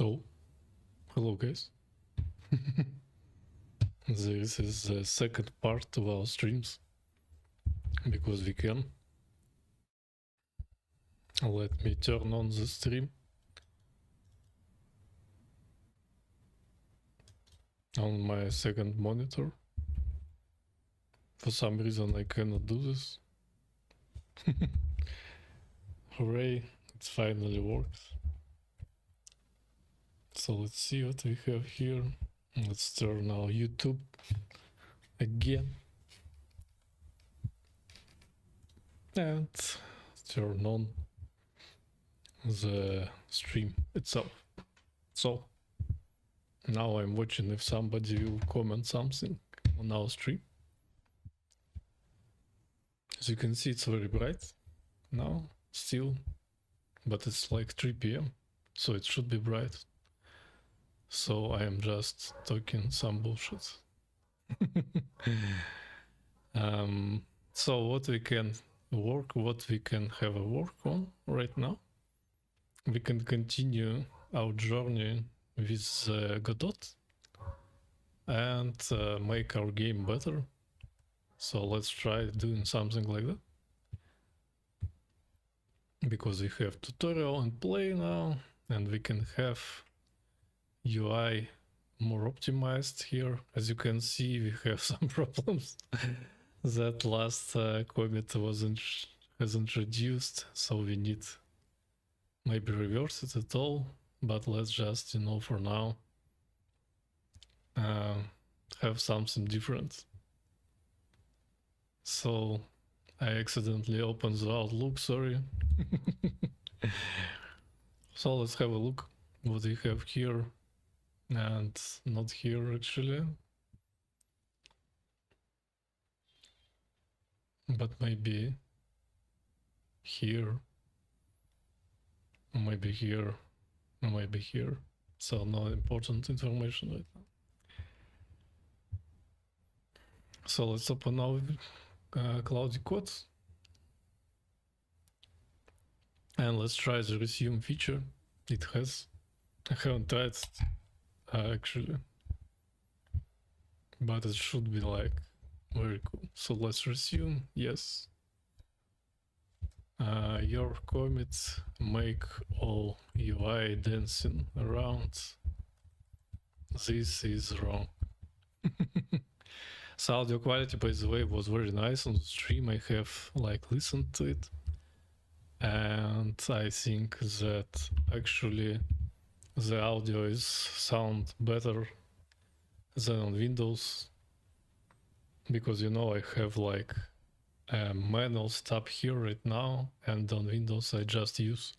So, hello guys. This is the second part of our streams, because we can. Let me turn on the stream. On my second monitor. For some reason I cannot do this. Hooray, it finally works. So let's see what we have here. Let's turn our YouTube again. And turn on the stream itself. So now I'm watching if somebody will comment something on our stream. As you can see, it's very bright now still, but it's like 3 p.m. so it should be bright. So I am just talking some bullshit. So what we can have a work on right now, we can continue our journey with Godot and make our game better. So let's try doing something like that, because we have tutorial and play now, and we can have UI more optimized here. As you can see, we have some problems. That last commit has introduced, so we need maybe reverse it at all, but let's just, for now have something different. So I accidentally opened the Outlook, sorry. So let's have a look what we have here, and not here actually, but maybe here, maybe here, maybe here. So no important information right now. So let's open our Claude Code and let's try the resume feature. It has, I haven't tried it actually, but it should be like very cool. So let's resume. Yes. Your commit make all UI dancing around. This is wrong. So audio quality, by the way, was very nice on the stream. I have listened to it, and I think that actually the audio is sound better than on Windows, because I have a manual stop here right now, and on Windows I just use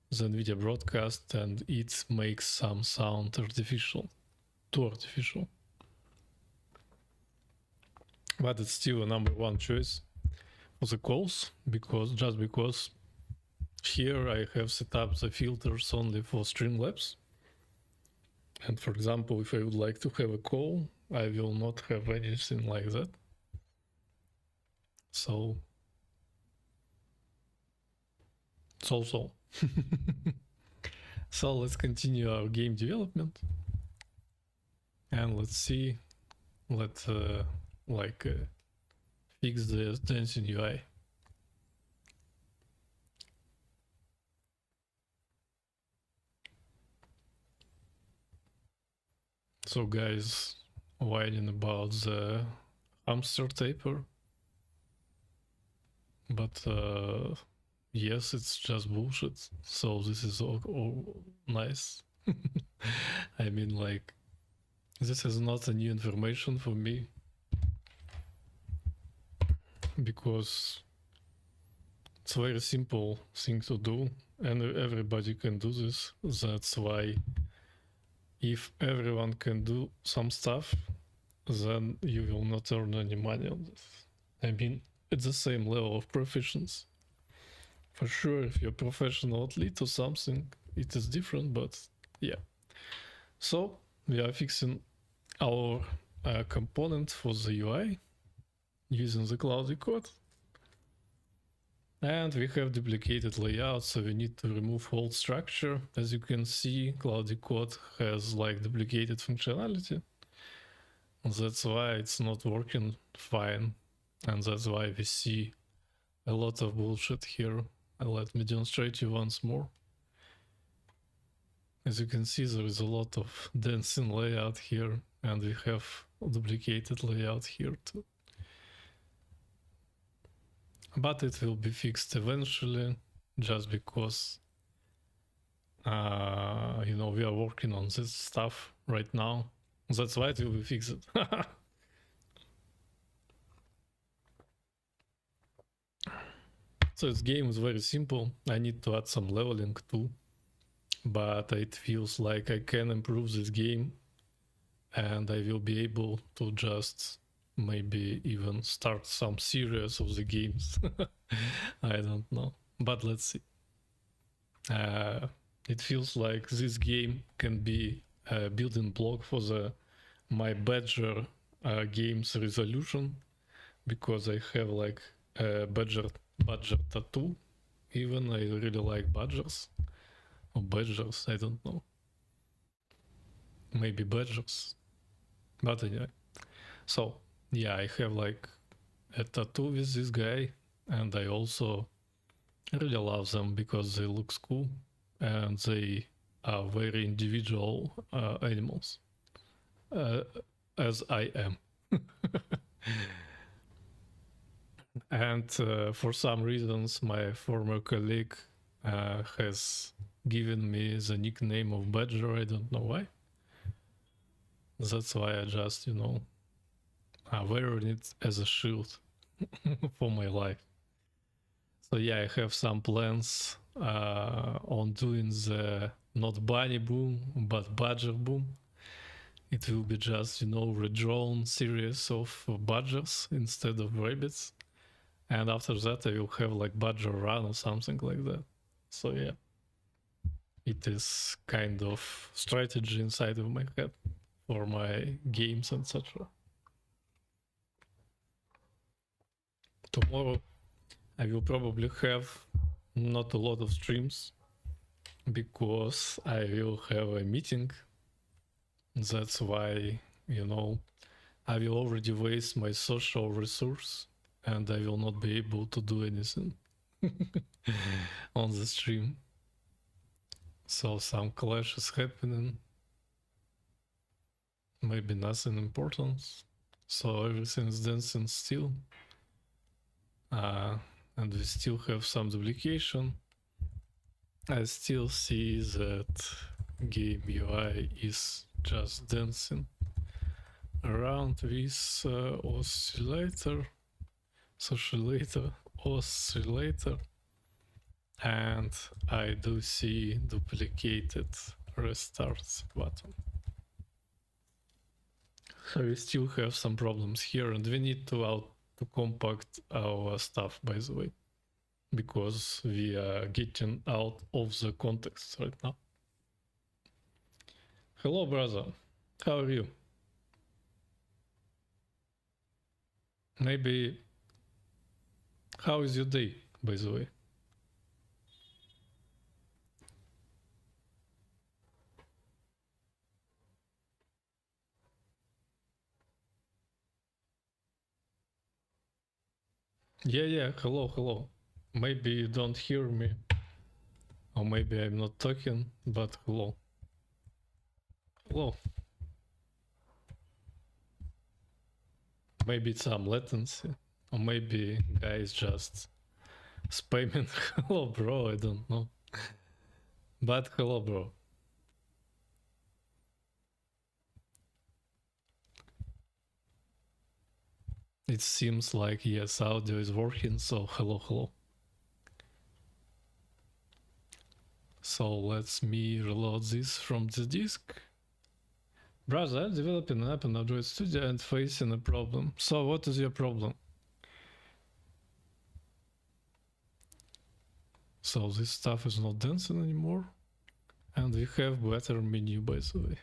the NVIDIA broadcast, and it makes some sound artificial, too artificial. But it's still a number one choice for the calls, because here I have set up the filters only for Streamlabs. And for example, if I would like to have a call, I will not have anything like that. So so. So let's continue our game development, and let's see, fix the dancing UI. So guys whining about the hamster taper, but yes, it's just bullshit. So this is all nice. I mean, this is not a new information for me, because it's a very simple thing to do, and everybody can do this. That's why if everyone can do some stuff, then you will not earn any money on this. I mean, it's the same level of proficiency. For sure, if you're a professional athlete or something, it is different, but yeah. So we are fixing our component for the UI using the Claude Code. And we have duplicated layout, so we need to remove whole structure. As you can see, Claude Code has like duplicated functionality. That's why it's not working fine. And that's why we see a lot of bullshit here. Let me demonstrate you once more. As you can see, there is a lot of dancing layout here, and we have duplicated layout here too. But it will be fixed eventually, just because you know, we are working on this stuff right now. That's why it will be fixed. So this game is very simple. I need to add some leveling too, but it feels like I can improve this game, and I will be able to just maybe even start some series of the games. I don't know, but let's see. It feels like this game can be a building block for my Badger games resolution, because I have like a Badger tattoo. Even I really like badgers or badgers, I don't know. Maybe badgers, but anyway. So yeah, I have like a tattoo with this guy, and I also really love them because they look cool and they are very individual animals, as I am. And for some reasons, my former colleague has given me the nickname of Badger. I don't know why. That's why I just, you know, wearing it as a shield for my life. So yeah, I have some plans on doing the not bunny boom, but badger boom. It will be just, you know, redrawn series of badgers instead of rabbits. And after that, I will have like badger run or something like that. So yeah, it is kind of strategy inside of my head for my games, etc. Tomorrow I will probably have not a lot of streams because I will have a meeting. That's why, you know, I will already waste my social resource and I will not be able to do anything on the stream. So some clash is happening. Maybe nothing important. So everything is dancing still. And we still have some duplication. I still see that game UI is just dancing around with oscillator, and I do see duplicated restart button. So we still have some problems here, and we need to compact our stuff, by the way, because we are getting out of the context right now. Hello, brother. How are you? Maybe, how is your day, by the way? Yeah, hello. Maybe you don't hear me, or maybe I'm not talking, but hello. Maybe it's some latency, or maybe guys just spamming hello bro, I don't know. But hello bro. It seems like yes, audio is working, so hello. So let me reload this from the disk. Brother, I'm developing an app in Android Studio and facing a problem. So what is your problem? So this stuff is not dancing anymore. And we have better menu, by the way.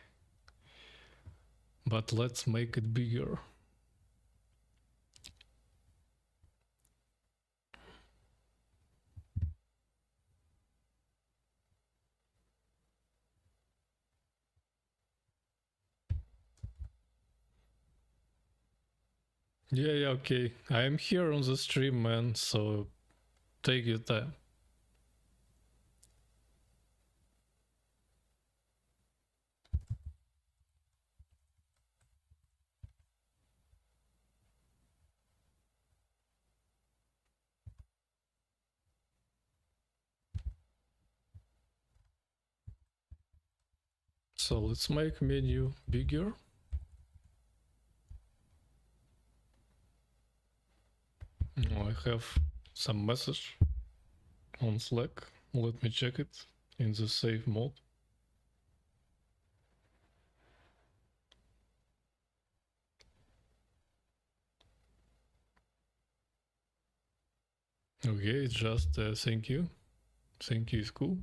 But let's make it bigger. Yeah, okay. I am here on the stream, man, so take your time. So let's make menu bigger. Now I have some message on Slack. Let me check it in the save mode. Okay, just thank you. Thank you is cool.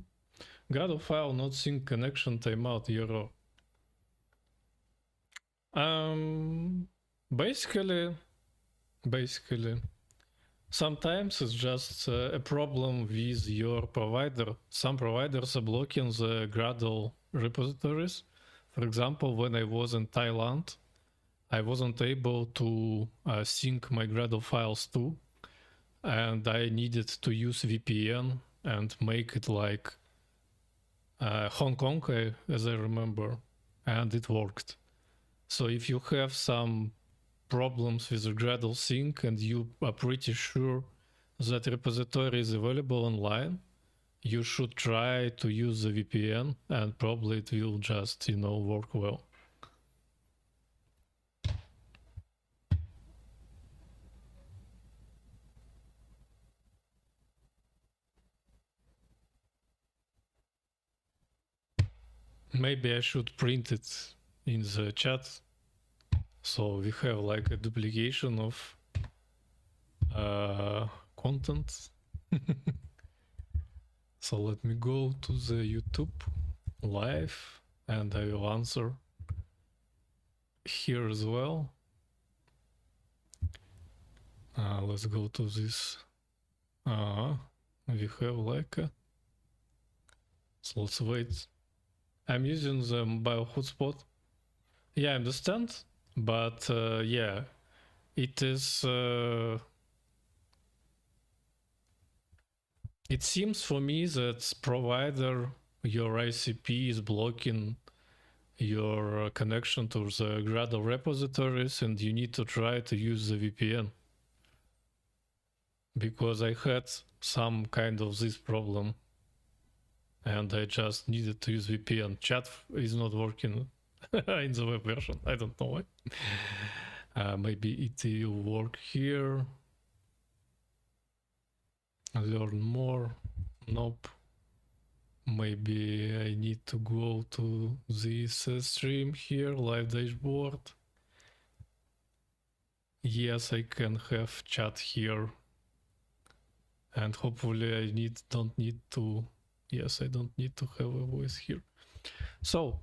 Gradle file not sync connection timeout error. Basically, sometimes it's just a problem with your provider. Some providers are blocking the Gradle repositories. For example, when I was in Thailand, I wasn't able to sync my Gradle files too, and I needed to use VPN and make it like Hong Kong, as I remember, and it worked. So if you have some problems with the Gradle sync and you are pretty sure that repository is available online, you should try to use the VPN and probably it will just, work well. Maybe I should print it in the chat so we have like a duplication of content. So let me go to the YouTube live and I will answer here as well. Let's go to this. We have like a... So let's wait. I'm using the mobile hotspot. Yeah, I understand, but yeah, it is... it seems for me that provider, your ICP is blocking your connection to the Gradle repositories and you need to try to use the VPN. Because I had some kind of this problem and I just needed to use VPN. Chat is not working in the web version. I don't know why. Maybe it will work here. Learn more. Nope. Maybe I need to go to this stream here, live dashboard. Yes, I can have chat here. And hopefully I don't need to... Yes, I don't need to have a voice here. So,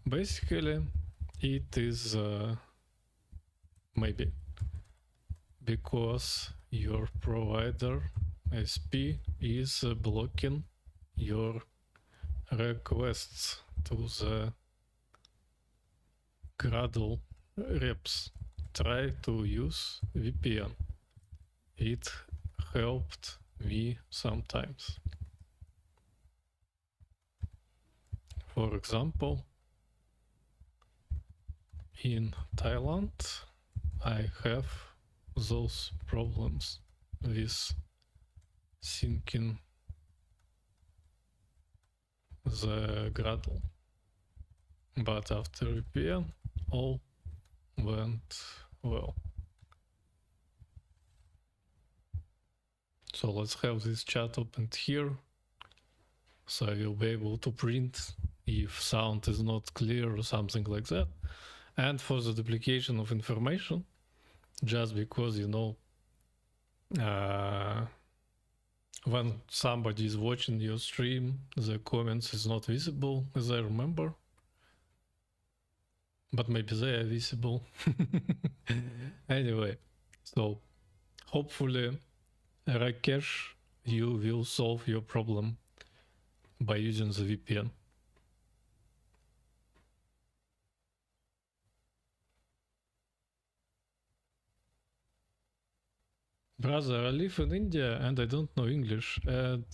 basically, it is maybe because your provider SP is blocking your requests to the Gradle reps. Try to use VPN. It helped me sometimes. For example, in Thailand, I have those problems with syncing the Gradle. But after VPN, all went well. So let's have this chat opened here. So I will be able to print if sound is not clear or something like that. And for the duplication of information, just because, when somebody is watching your stream, the comments is not visible, as I remember. But maybe they are visible. Anyway, so hopefully, Rakesh, you will solve your problem by using the VPN. Brother, I live in India and I don't know English. And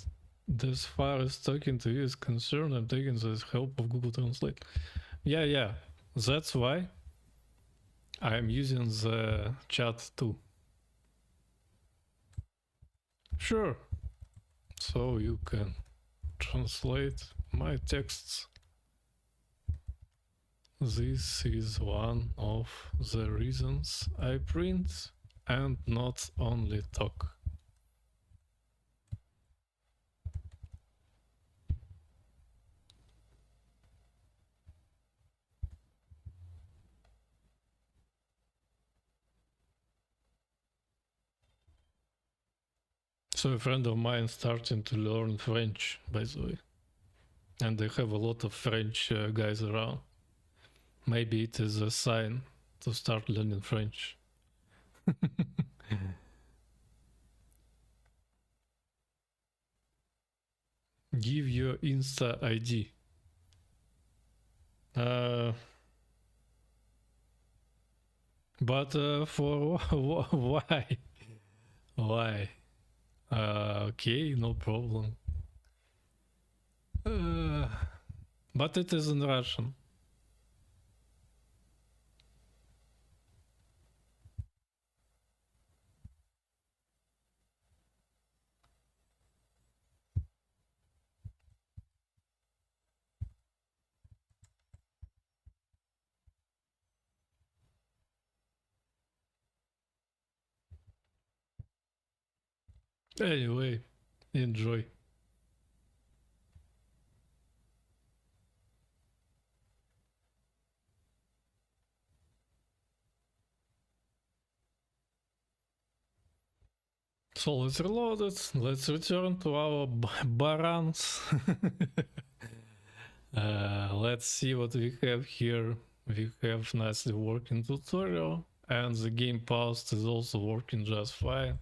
as far as talking to you is concerned, I'm taking the help of Google Translate. Yeah. That's why I'm using the chat too. Sure. So you can translate my texts. This is one of the reasons I print and not only talk. So a friend of mine starting to learn French, by the way. And they have a lot of French guys around. Maybe it is a sign to start learning French. Give your Insta ID. But for why? Why? Okay, no problem. But it is in Russian. Anyway, enjoy. So let's reload it. Let's return to our barons. Let's see what we have here. We have nicely working tutorial, and the game post is also working just fine.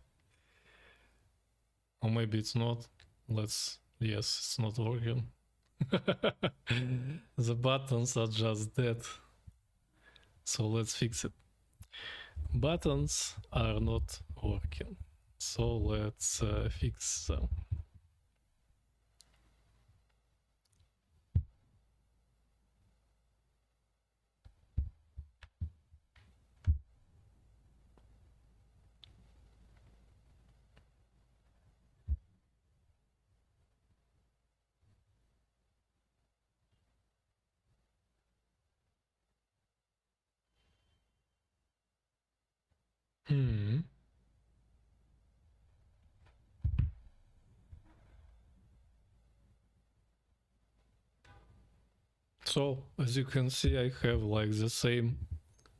Or maybe it's not. Yes, it's not working. The buttons are just dead. So let's fix it. Buttons are not working. So let's fix them. So as you can see, I have like the same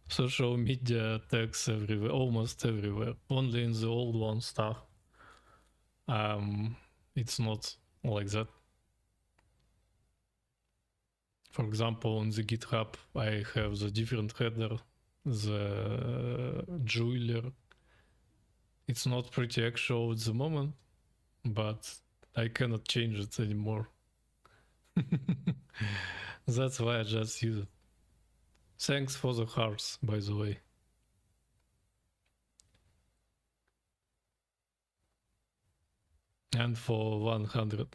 social media tags everywhere, almost everywhere. Only in the old one stuff. It's not like that. For example, on the GitHub, I have the different header, the jeweler. It's not pretty actual at the moment, but I cannot change it anymore. That's why I just use it. Thanks for the hearts, by the way. And for 100.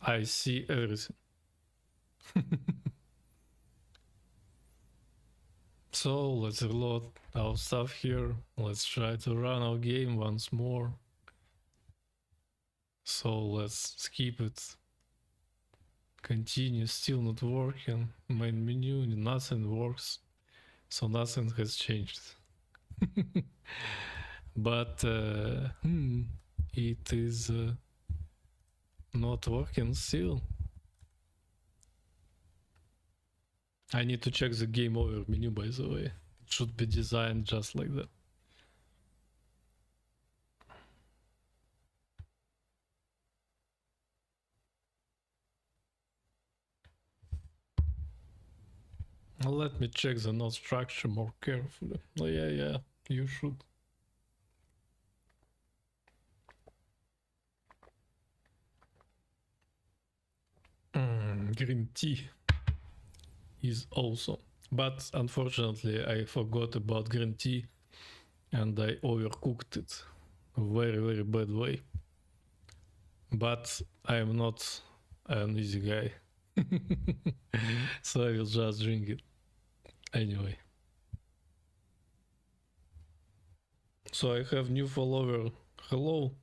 I see everything. So let's reload our stuff here. Let's try to run our game once more. So let's skip it. Continue, still not working. Main menu, nothing works. So nothing has changed. But it is not working still. I need to check the game over menu, by the way. It should be designed just like that. Let me check the node structure more carefully. Oh, yeah, you should. Green tea is awesome. But unfortunately, I forgot about green tea and I overcooked it very, very bad way. But I am not an easy guy. So I will just drink it anyway. So I have new follower. Hello.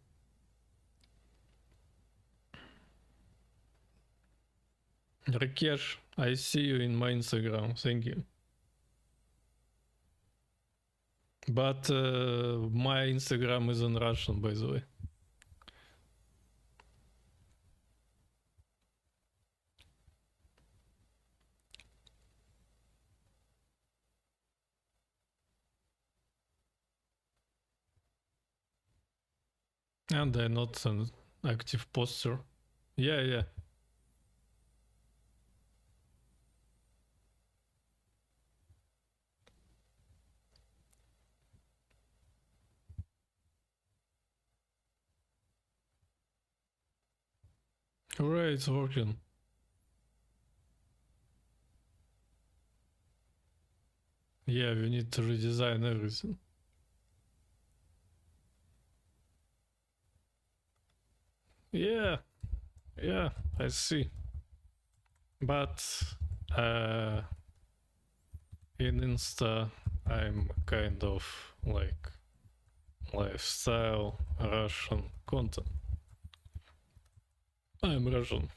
Rakesh, I see you in my Instagram. Thank you. But my Instagram is in Russian, by the way. And I'm not an active poster. Yeah. Hooray, it's working. Yeah, we need to redesign everything. Yeah, I see. But in Insta, I'm kind of like lifestyle Russian content. I'm Russian.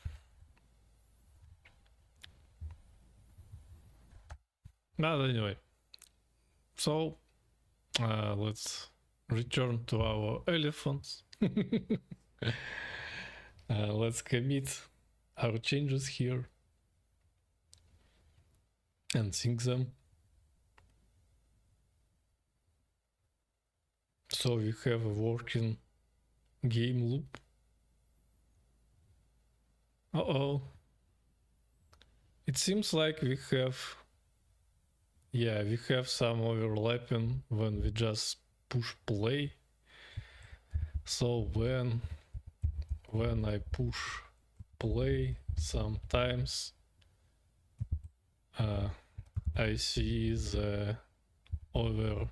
But anyway, so let's return to our elephants. Let's commit our changes here and sync them. So we have a working game loop. Uh-oh. It seems like we have some overlapping when we just push play. So when I push play, sometimes I see the overlap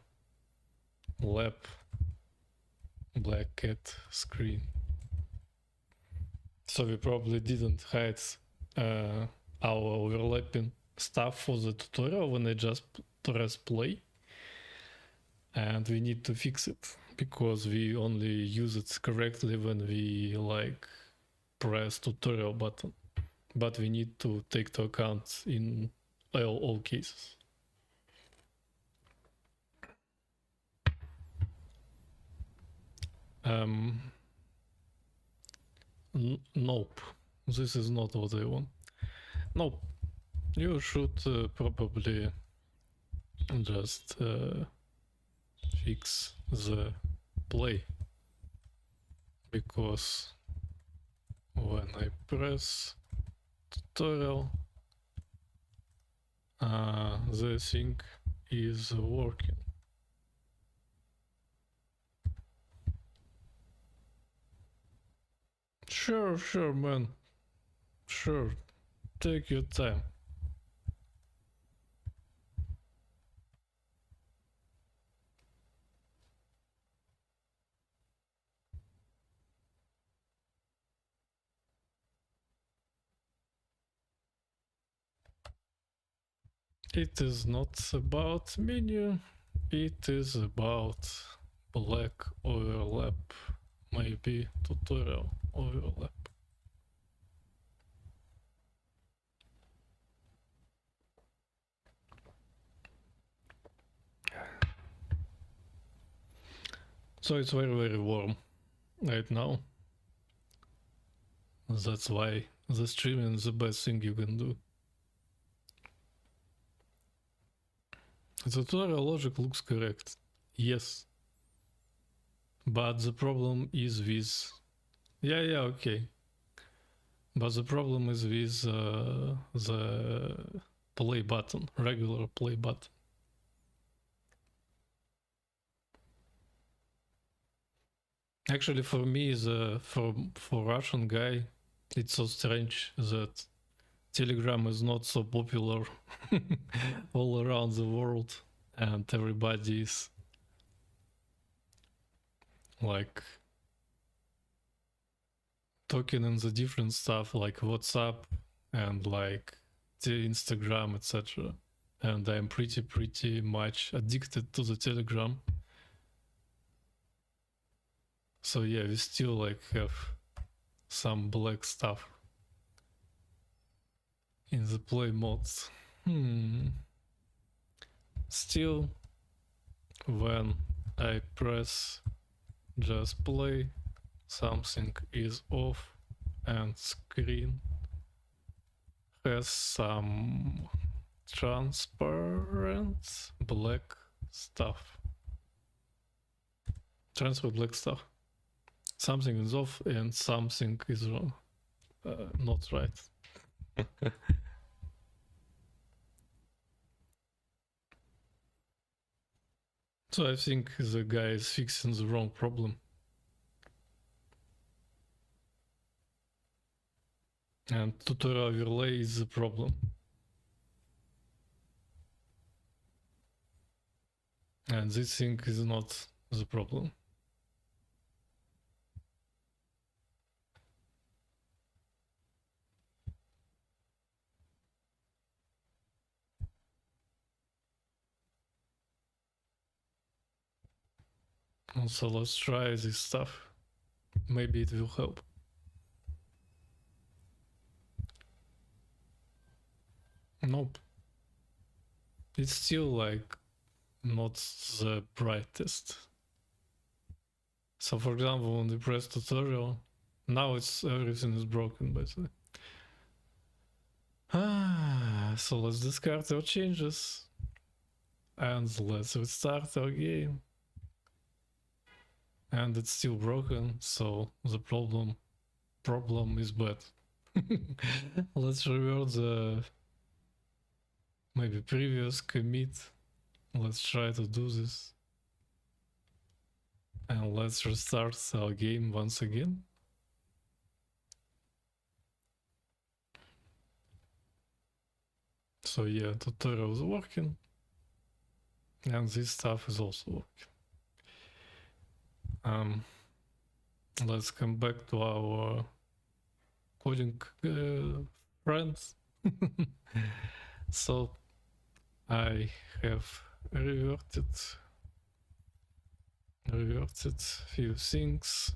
black cat screen. So we probably didn't hide our overlapping stuff for the tutorial when I just press play, and we need to fix it because we only use it correctly when we like press tutorial button, but we need to take into account in all cases. Nope, this is not what I want. Nope, you should probably just fix the play, because when I press tutorial, the thing is working. Sure, man. Sure, take your time. It is not about menu, it is about black overlap, maybe tutorial overlap. So it's very, very warm right now. That's why the streaming is the best thing you can do. The tutorial logic looks correct, yes. But the problem is with... Yeah, okay. But the problem is with the play button, regular play button. Actually, for me, for Russian guy, it's so strange that Telegram is not so popular all around the world, and everybody is like talking in the different stuff like WhatsApp and like the Instagram, etc. And I'm pretty much addicted to the Telegram. So yeah, we still like have some black stuff in the play modes. Still, when I press just play, something is off and screen has some transparent black stuff. Transparent black stuff. Something is off and something is wrong. Not right. So I think the guy is fixing the wrong problem. And tutorial overlay is the problem. And this thing is not the problem. So let's try this stuff. Maybe it will help. Nope. It's still like not the brightest. So for example, when we press tutorial, now it's everything is broken by the way. So let's discard our changes and let's restart our game. And it's still broken, so the problem is bad. Let's revert the maybe previous commit. Let's try to do this. And let's restart our game once again. So yeah, tutorial is working. And this stuff is also working. Let's come back to our coding friends. So I have reverted few things.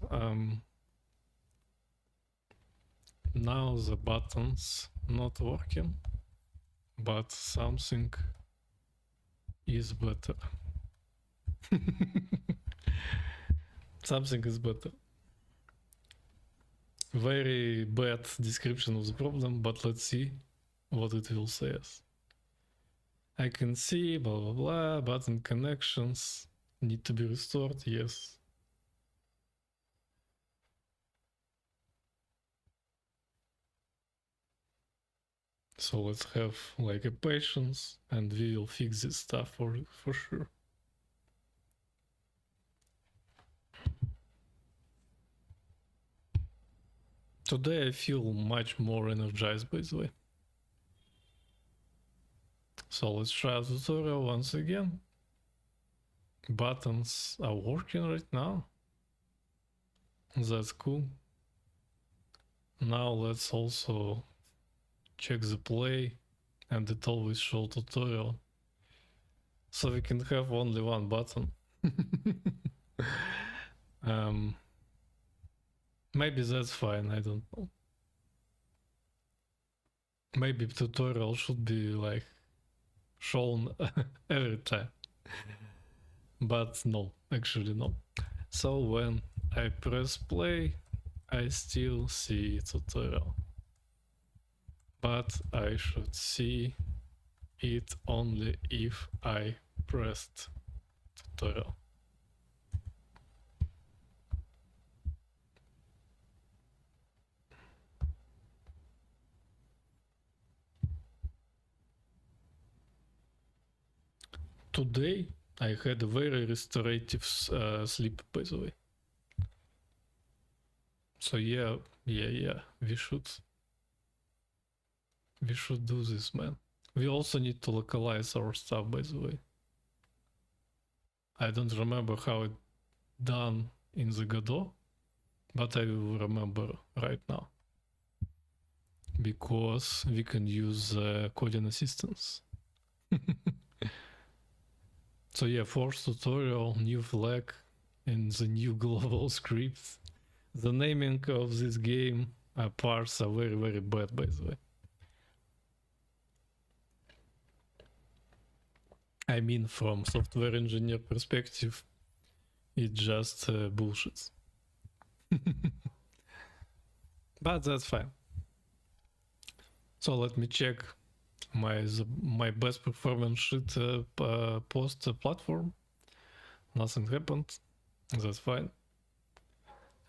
Now the buttons not working, but something is better. Something is better. Very bad description of the problem, but let's see what it will say us. I can see blah blah blah, button connections need to be restored, yes. So let's have like a patience and we will fix this stuff for sure. Today I feel much more energized, by the way. So let's try the tutorial once again. Buttons are working right now. That's cool. Now let's also check the play and it always show tutorial. So we can have only one button. Maybe that's fine, I don't know. Maybe tutorial should be like shown every time. But no, actually no. So when I press play, I still see tutorial. But I should see it only if I pressed tutorial. Today I had a very restorative sleep, by the way. So yeah, we should do this, man. We also need to localize our stuff, by the way. I don't remember how it done in the Godot, but I will remember right now because we can use coding assistance. So yeah, first tutorial, new flag in the new global script. The naming of this game parts are very, very bad, by the way. I mean, from software engineer perspective, it's just bullshit. But that's fine. So let me check my best performance sheet post platform. Nothing happened. That's fine.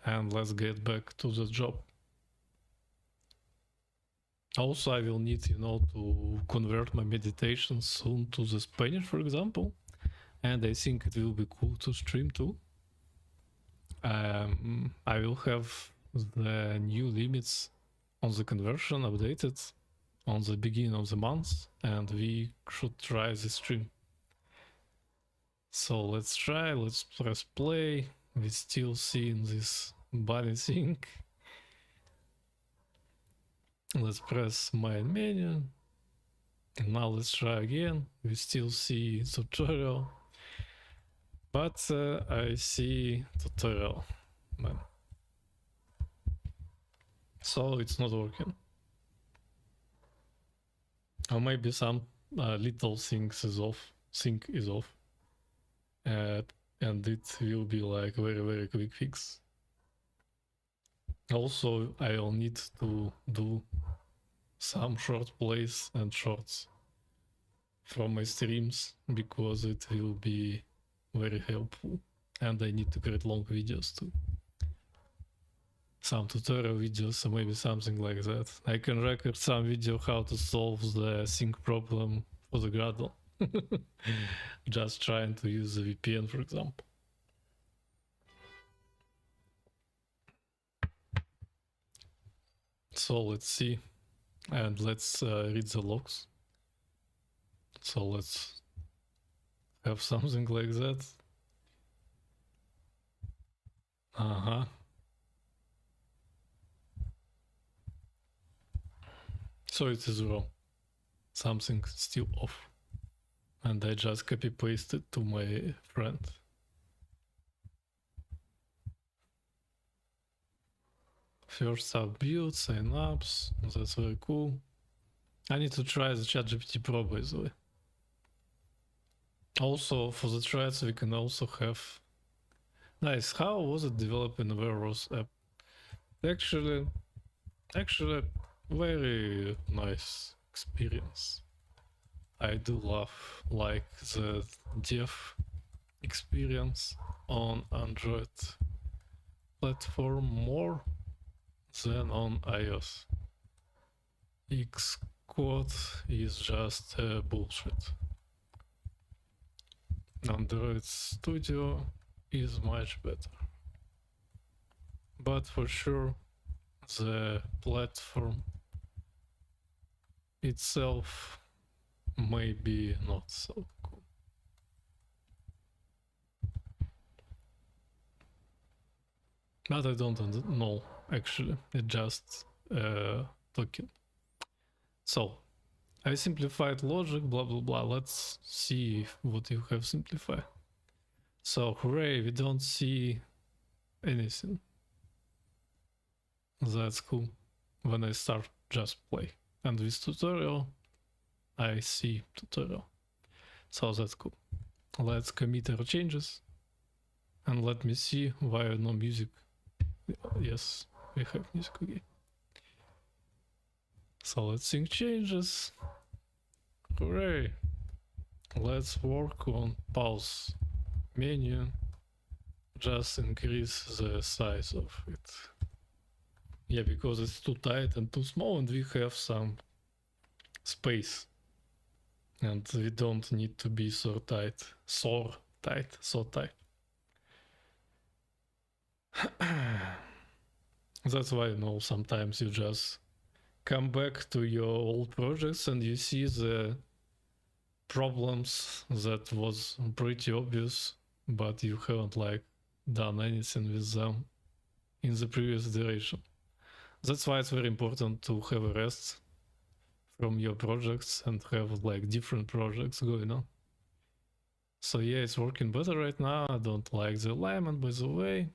And let's get back to the job. Also, I will need, to convert my meditations soon to the Spanish, for example. And I think it will be cool to stream too. I will have the new limits on the conversion updated on the beginning of the month, and we should try the stream. So let's try, let's press play. We still seeing this bunny thing. Let's press main menu. And now let's try again. We still see tutorial. But I see tutorial, man. So it's not working. Or maybe some little things is off. Sync is off. And it will be like very, very quick fix. Also, I'll need to do some short plays and shorts from my streams because it will be very helpful, and I need to create long videos too. Some tutorial videos or maybe something like that. I can record some video how to solve the sync problem for the Gradle. Just trying to use the VPN, for example. So let's see, and let's read the logs. So let's have something like that. So it is wrong. Something still off. And I just copy pasted to my friend. First sub build, signups, that's very cool. I need to try the ChatGPT Pro, by the way. Also, for the threads, we can also have... Nice, how was it developed in the Veros app? Actually, very nice experience. I do love like the dev experience on Android platform more than on iOS. Xcode is just bullshit. Android Studio is much better. But for sure, the platform itself may be not so cool. But I don't know, actually. It's just talking. So, I simplified logic, blah blah blah. Let's see what you have simplified. So, hooray, we don't see anything. That's cool. When I start just play. And with tutorial, I see tutorial. So that's cool. Let's commit our changes. And let me see why no music. Yes, we have music again. So let's sync changes. Hooray. Let's work on pause menu. Just increase the size of it. Yeah, because it's too tight and too small and we have some space. And we don't need to be so tight. So tight. That's why, sometimes you just come back to your old projects and you see the problems that was pretty obvious, but you haven't done anything with them in the previous iteration. That's why it's very important to have a rest from your projects and have like different projects going on. So yeah, it's working better right now. I don't like the alignment, by the way.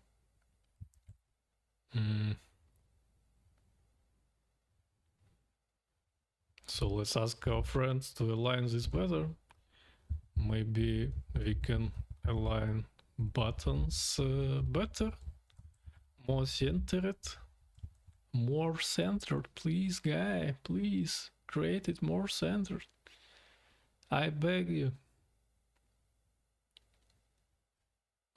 So let's ask our friends to align this better. Maybe we can align buttons better, more centered, please, guy, please create it more centered. I beg you.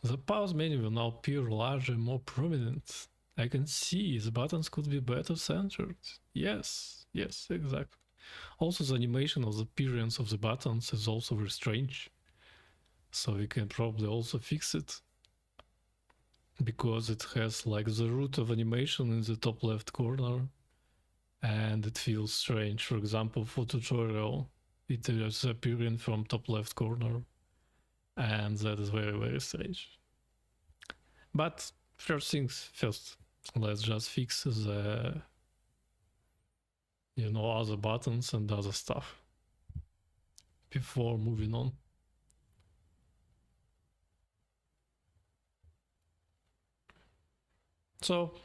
The pause menu will now appear larger and more prominent. I can see the buttons could be better centered. Yes, yes, exactly. Also, the animation of the appearance of the buttons is also very strange. So we can probably also fix it. Because it has like the root of animation in the top left corner. And it feels strange. For example, for tutorial, it is appearing from top left corner. And that is very, very strange. But first things first, let's just fix the, you know, other buttons and other stuff before moving on. So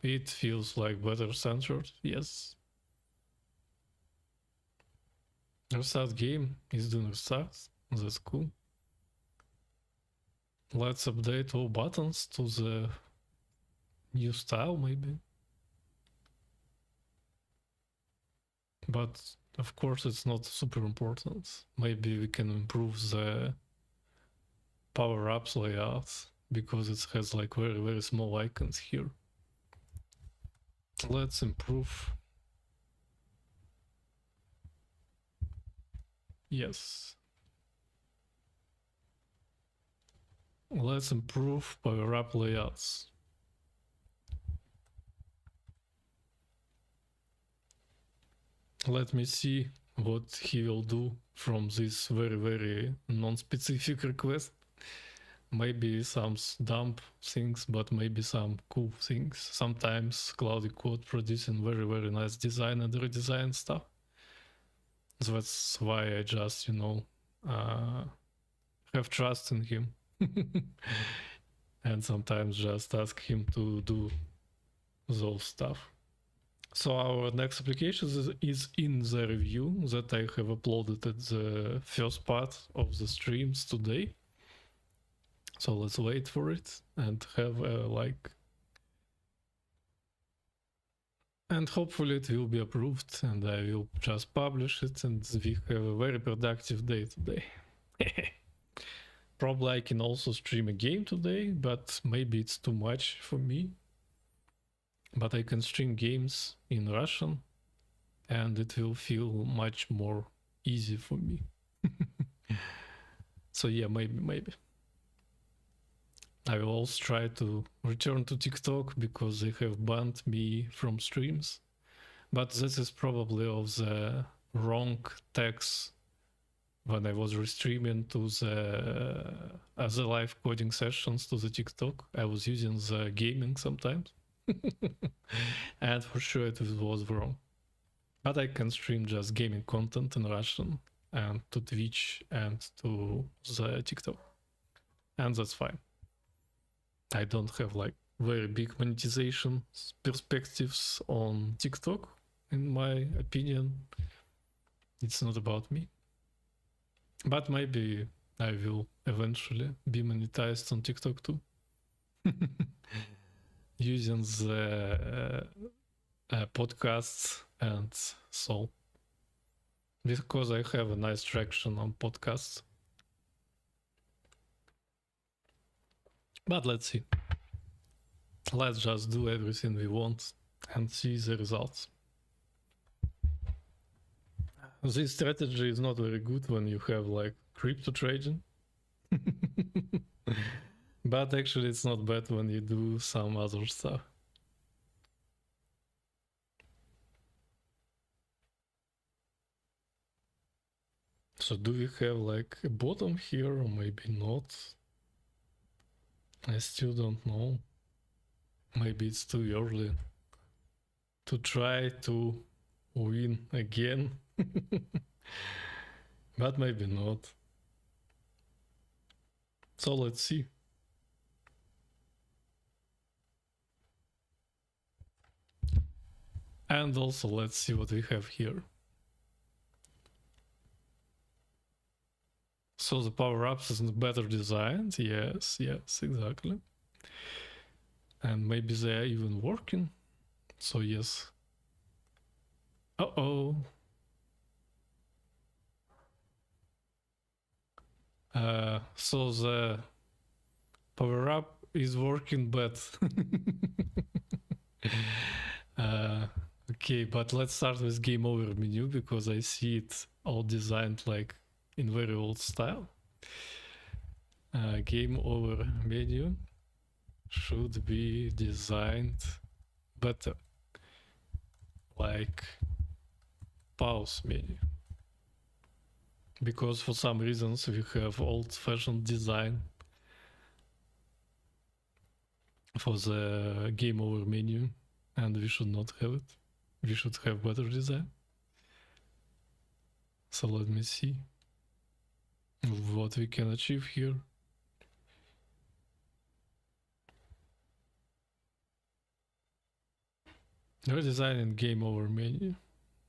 it feels like better centered, yes. Restart game is doing restarts, that's cool. Let's update all buttons to the new style, maybe. But of course it's not super important. Maybe we can improve the power-ups layout because it has like very, very small icons here. Let's improve. Yes. Let's improve power-up layouts. Let me see what he will do from this very, very non-specific request. Maybe some dumb things, but maybe some cool things. Sometimes Claude Code producing very, very nice design and redesign stuff. That's why I just, you know, have trust in him. And sometimes just ask him to do those stuff. So our next application is in the review that I have uploaded at the first part of the streams today. So let's wait for it and have like, and hopefully it will be approved and I will just publish it and we have a very productive day today. Probably I can also stream a game today, but maybe it's too much for me. But I can stream games in Russian and it will feel much more easy for me. So yeah, maybe. I will also try to return to TikTok because they have banned me from streams. But this is probably of the wrong tags when I was restreaming to the other live coding sessions to the TikTok. I was using the gaming sometimes. And for sure it was wrong. But I can stream just gaming content in Russian and to Twitch and to the TikTok. And that's fine. I don't have like very big monetization perspectives on TikTok, in my opinion. It's not about me. But maybe I will eventually be monetized on TikTok too. Using the podcasts and so. Because I have a nice traction on podcasts. But let's see. Let's just do everything we want and see the results. This strategy is not very good when you have like crypto trading. But actually it's not bad when you do some other stuff. So do we have like a bottom here or maybe not? I still don't know. Maybe it's too early to try to win again. But maybe not. So let's see. And also let's see what we have here. So the power-ups is better designed. Yes, exactly. And maybe they are even working. So yes. Uh-oh. So the power-up is working, but okay, but let's start with game over menu because I see it all designed like in very old style. Game over menu should be designed better, like pause menu, because for some reasons we have old-fashioned design for the game over menu, and we should not have it. We should have better design. So let me see what we can achieve here. Redesigning game over menu.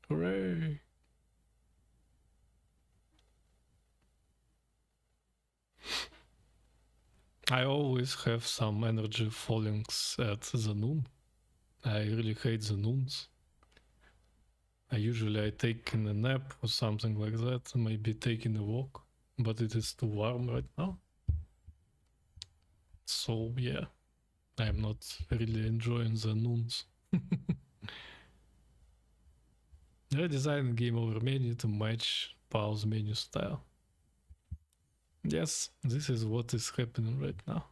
Hooray! I always have some energy fallings at the noon. I really hate the noons. I take a nap or something like that, maybe taking a walk, but it is too warm right now. So yeah, I'm not really enjoying the noons. Redesign game over menu to match pause menu style. Yes, this is what is happening right now.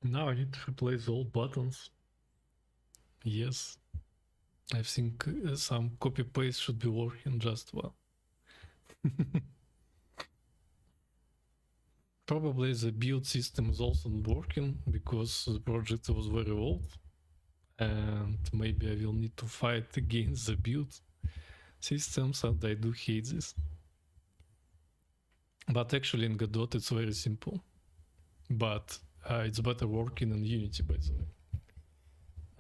Now I need to replace all buttons. Yes, I think some copy paste should be working just well. Probably the build system is also not working because the project was very old, and maybe I will need to fight against the build systems, and I do hate this. But actually in Godot it's very simple, but it's better working in Unity, by the way.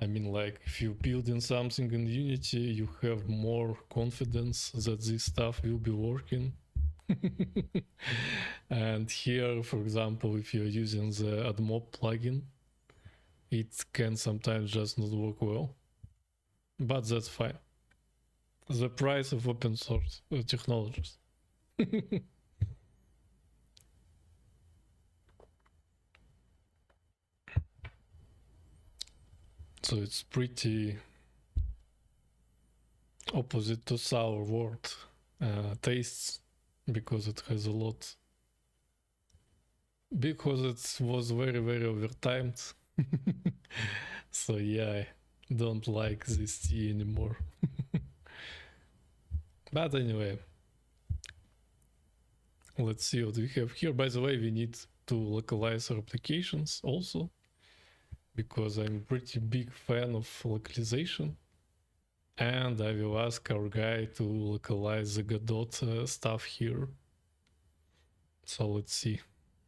I mean, like, if you build in something in Unity, you have more confidence that this stuff will be working. And here, for example, if you're using the AdMob plugin, it can sometimes just not work well, but that's fine. The price of open source technologies. So it's pretty opposite to sour wort tastes, because it has a lot, because it was very overtimed. So yeah, I don't like this tea anymore. But anyway, let's see what we have here. By the way, we need to localize our applications also, because I'm a pretty big fan of localization. And I will ask our guy to localize the Godot stuff here. So let's see.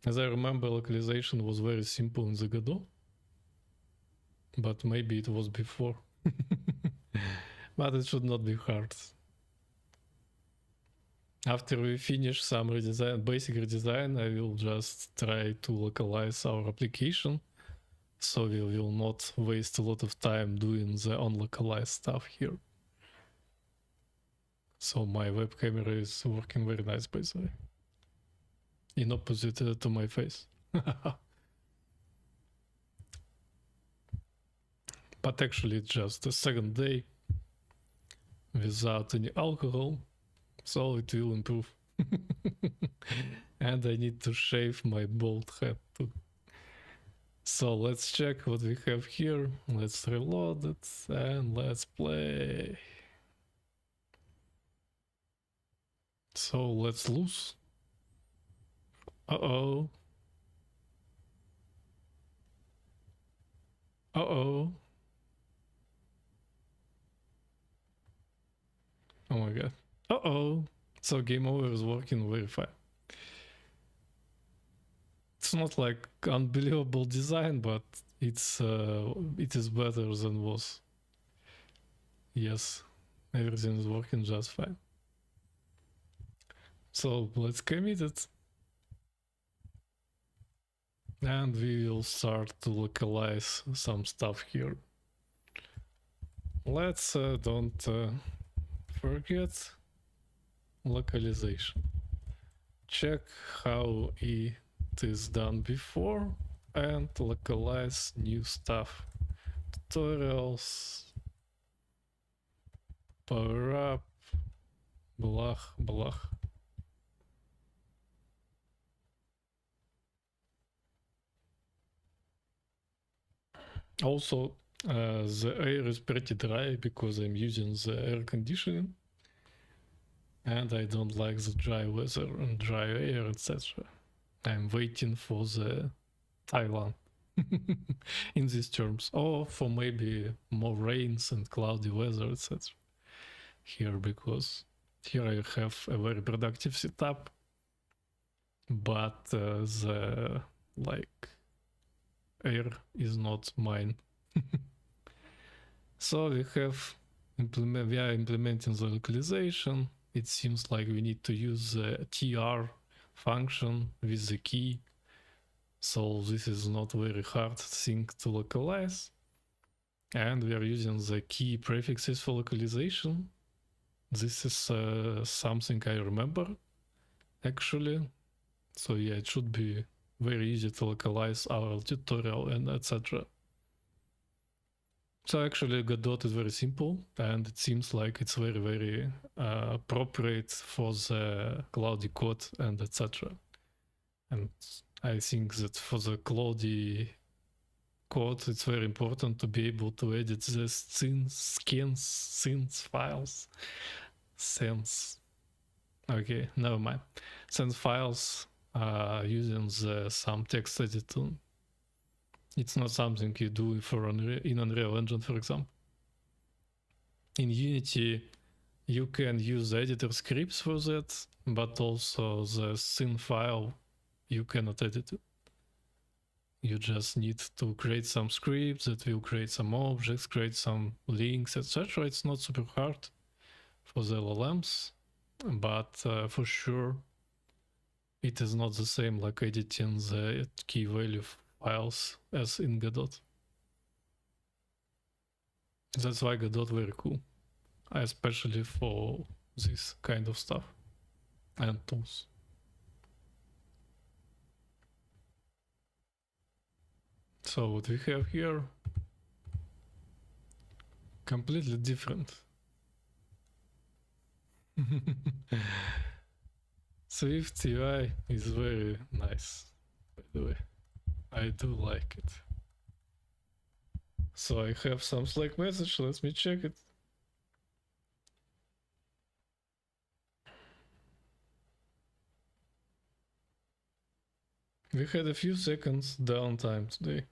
As I remember, localization was very simple in the Godot, but maybe it was before. But it should not be hard. After we finish some redesign, basic redesign, I will just try to localize our application, so we will not waste a lot of time doing the unlocalized stuff here. So my web camera is working very nice, by the way, in opposite to my face. But actually it's just the second day without any alcohol, so it will improve. And I need to shave my bald head too. So let's check what we have here. Let's reload it and let's play. So let's lose. Uh-oh. Uh-oh. Oh my god. Uh-oh. So game over is working very fine. It's not like unbelievable design, but it is better than was. Yes, everything is working just fine. So let's commit it. And we will start to localize some stuff here. Let's don't forget localization. Check how it is done before and localize new stuff. Tutorials, power up, blah blah. Also, the air is pretty dry because I'm using the air conditioning and I don't like the dry weather and dry air, etc. I'm waiting for the Thailand in these terms, or for maybe more rains and cloudy weather, etc. here, because here I have a very productive setup, but the like air is not mine. So we are implementing the localization. It seems like we need to use the tr function with the key. So this is not very hard thing to localize. And we are using the key prefixes for localization. This is something I remember, actually. So yeah, it should be very easy to localize our tutorial and etc. So actually Godot is very simple, and it seems like it's very, very appropriate for the Claude Code and etc. And I think that for the Claude Code, it's very important to be able to edit the scenes files. Sense. Okay, never mind. Sense files using some text editor. It's not something you do for in Unreal Engine, for example. In Unity, you can use editor scripts for that, but also the scene file, you cannot edit it. You just need to create some scripts that will create some objects, create some links, etc. It's not super hard for the LLMs, but for sure it is not the same like editing the key value files as in Godot. That's why Godot very cool, especially for this kind of stuff and tools. So what we have here, completely different. Swift UI is very nice, by the way. I do like it. So I have some Slack message, let me check it. We had a few seconds downtime today.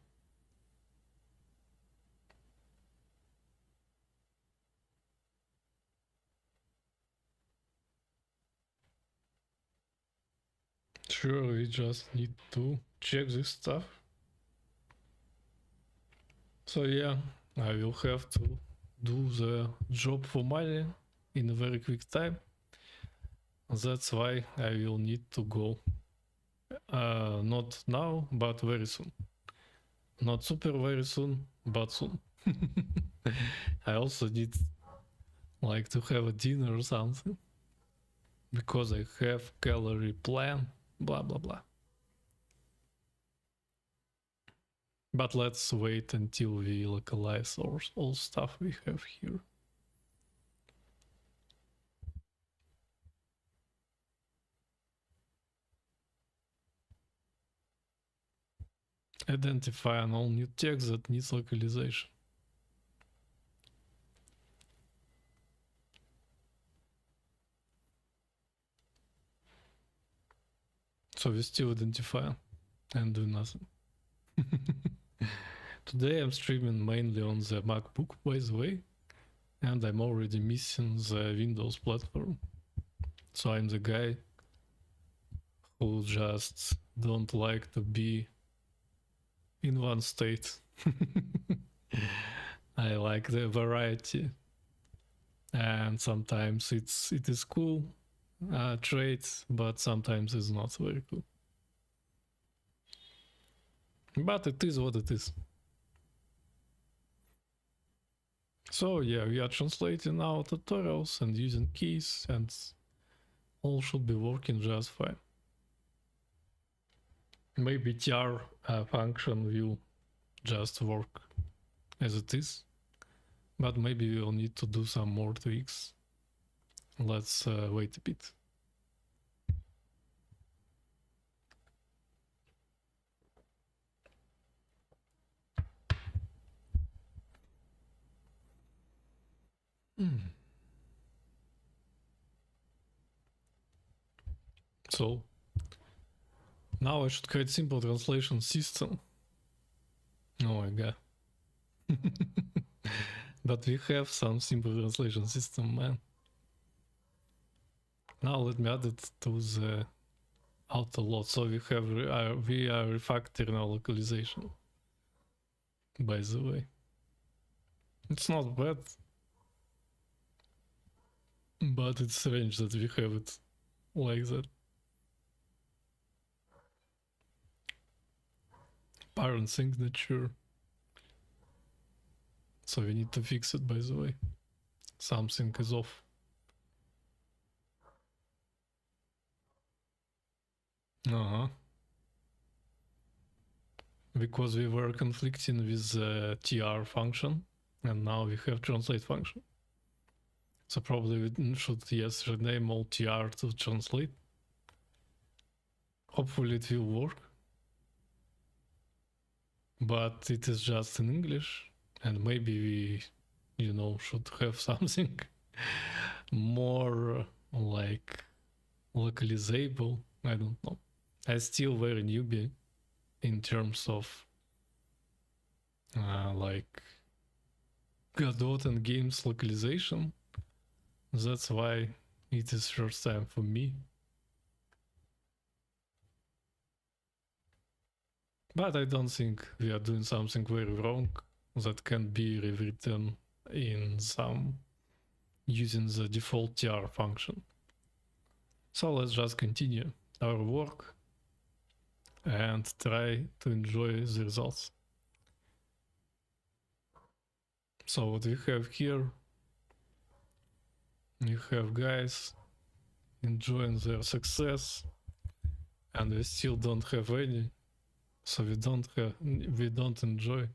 Sure, we just need to check this stuff. So yeah, I will have to do the job for money in a very quick time. That's why I will need to go. Not now, but very soon. Not super very soon, but soon. I also need like to have a dinner or something, because I have calorie plan, blah blah blah. But let's wait until we localize all stuff we have here. Identify an all new text that needs localization. So we still identify and do nothing. Today I'm streaming mainly on the MacBook, by the way, and I'm already missing the Windows platform. So I'm the guy who just don't like to be in one state. I like the variety, and sometimes it is cool trait, but sometimes it's not very cool. But it is what it is. So yeah, we are translating our tutorials and using keys, and all should be working just fine. Maybe TR function will just work as it is, but maybe we'll need to do some more tweaks. Let's wait a bit. So now I should create simple translation system. Oh my god. But we have some simple translation system, man. Now let me add it to the auto load. So we are refactoring our localization. By the way, it's not bad, but it's strange that we have it like that. Parent signature. So we need to fix it, by the way. Something is off. Because we were conflicting with the TR function, and now we have translate function. So probably we should, yes, rename all TR to translate. Hopefully it will work. But it is just in English, and maybe we, you know, should have something more like localizable. I don't know. I'm still very newbie in terms of like Godot and games localization. That's why it is first time for me. But I don't think we are doing something very wrong that can be rewritten in some using the default TR function. So let's just continue our work and try to enjoy the results. So what we have here, you have guys enjoying their success, and we still don't have any, so we don't enjoy.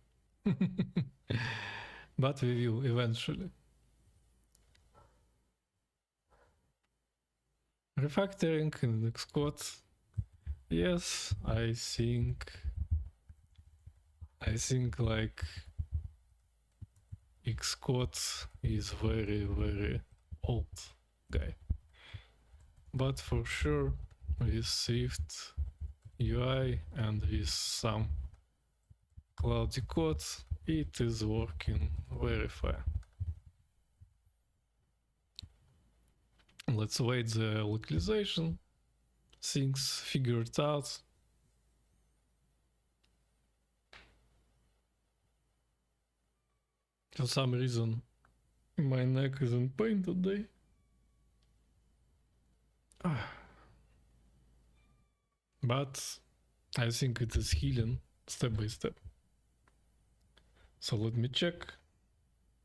But we will eventually. Refactoring in Xcode. Yes, I think like Xcode is very, very old guy. But for sure, with Swift UI and with some Claude Code, it is working very fine. Let's wait the localization. Things figured out. For some reason, my neck is in pain today. But I think it is healing step by step. So let me check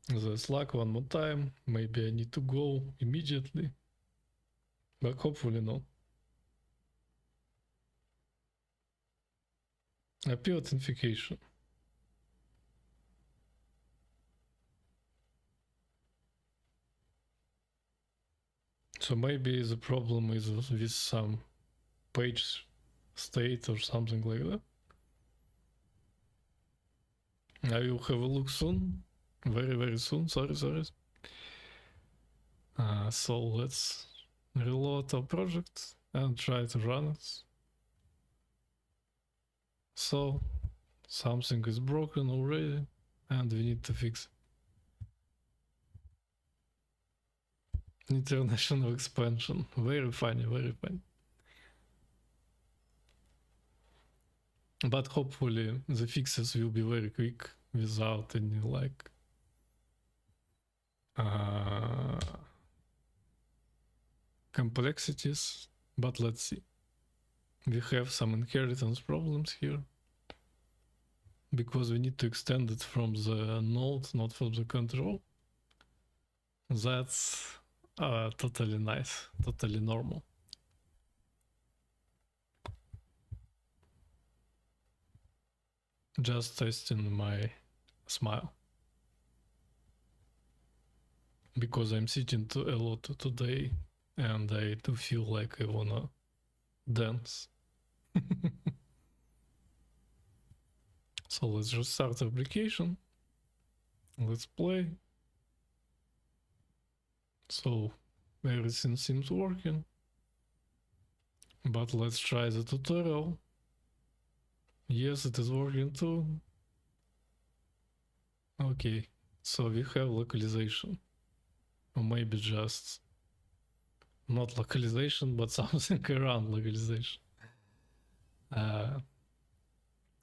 the Slack one more time. Maybe I need to go immediately, but hopefully not. Appeal authentication. So maybe the problem is with some page state or something like that. I will have a look soon, very soon. Sorry. So let's reload our project and try to run it. So something is broken already and we need to fix it. International expansion. Very funny. But hopefully the fixes will be very quick without any like complexities. But let's see. We have some inheritance problems here because we need to extend it from the node, not from the control. That's totally nice, totally normal. Just testing my smile because I'm sitting a lot today and I do feel like I wanna dance. So let's just start the application. Let's play. So everything seems working, but let's try the tutorial. Yes, it is working too. Okay, so we have localization, or maybe just not localization, but something around localization.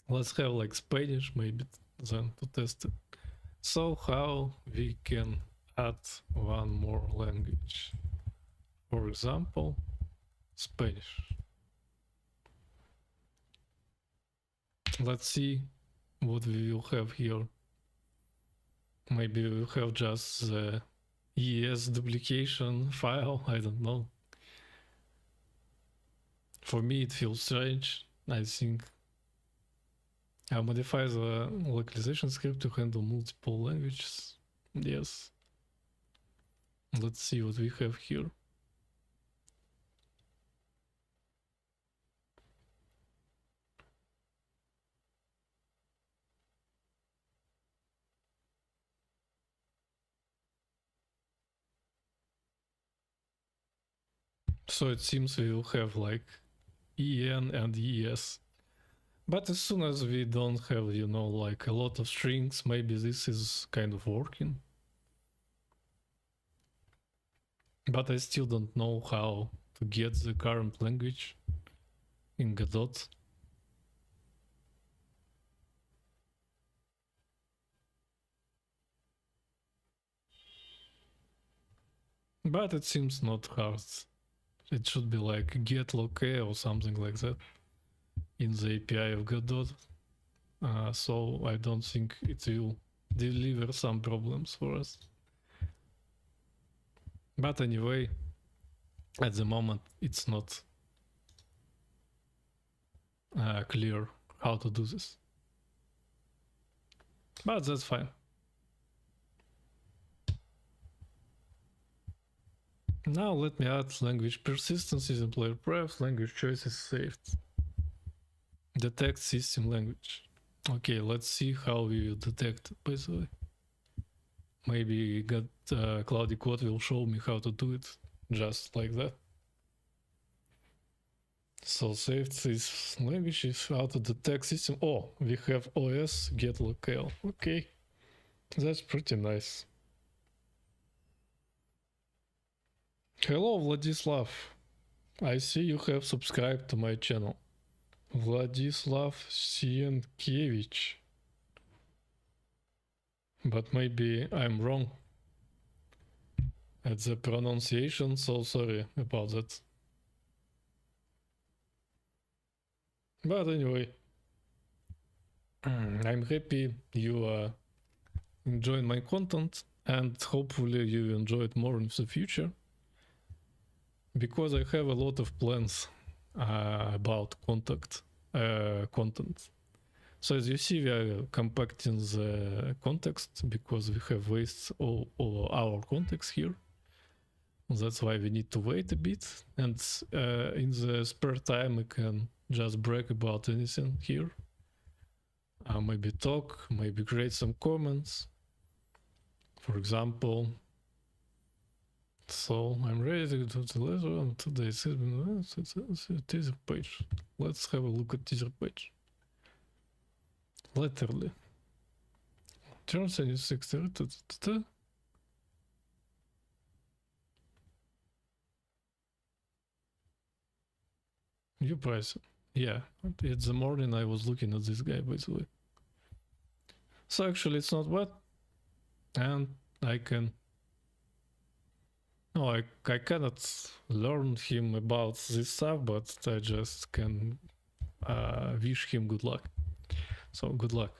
Let's have like Spanish maybe then to test it. So how we can add one more language? For example, Spanish. Let's see what we will have here. Maybe we will have just the ES duplication file, I don't know. For me it feels strange. I think I'll modify the localization script to handle multiple languages. Yes. Let's see what we have here. So it seems we will have like EN and ES. But as soon as we don't have, you know, like a lot of strings, maybe this is kind of working. But I still don't know how to get the current language in Godot. But it seems not hard. It should be like get locale or something like that in the API of Godot. So I don't think it will deliver some problems for us. But anyway, at the moment it's not clear how to do this. But that's fine. Now let me add language persistencies in player pref, language choices saved. Detect system language. Okay, let's see how we will detect it, by the way. Maybe Claude Code will show me how to do it, just like that. So saved this language is how to detect system. Oh, we have OS get locale. Okay, that's pretty nice. Hello, Vladislav. I see you have subscribed to my channel. Vladislav Sienkiewicz. But maybe I'm wrong at the pronunciation, so sorry about that. But anyway, I'm happy you are enjoying my content and hopefully you enjoy it more in the future. Because I have a lot of plans about content. So as you see, we are compacting the context because we have wasted all our context here. That's why we need to wait a bit. And in the spare time, we can just brag about anything here. maybe talk, maybe create some comments, for example. So I'm ready to do the letter on today's teaser page. Let's have a look at teaser page. Literally. Turns and 60. New price. Yeah, it's the morning I was looking at this guy, by the way. So actually it's not bad. And I can... No, I cannot learn him about this stuff, but I just can wish him good luck. So good luck.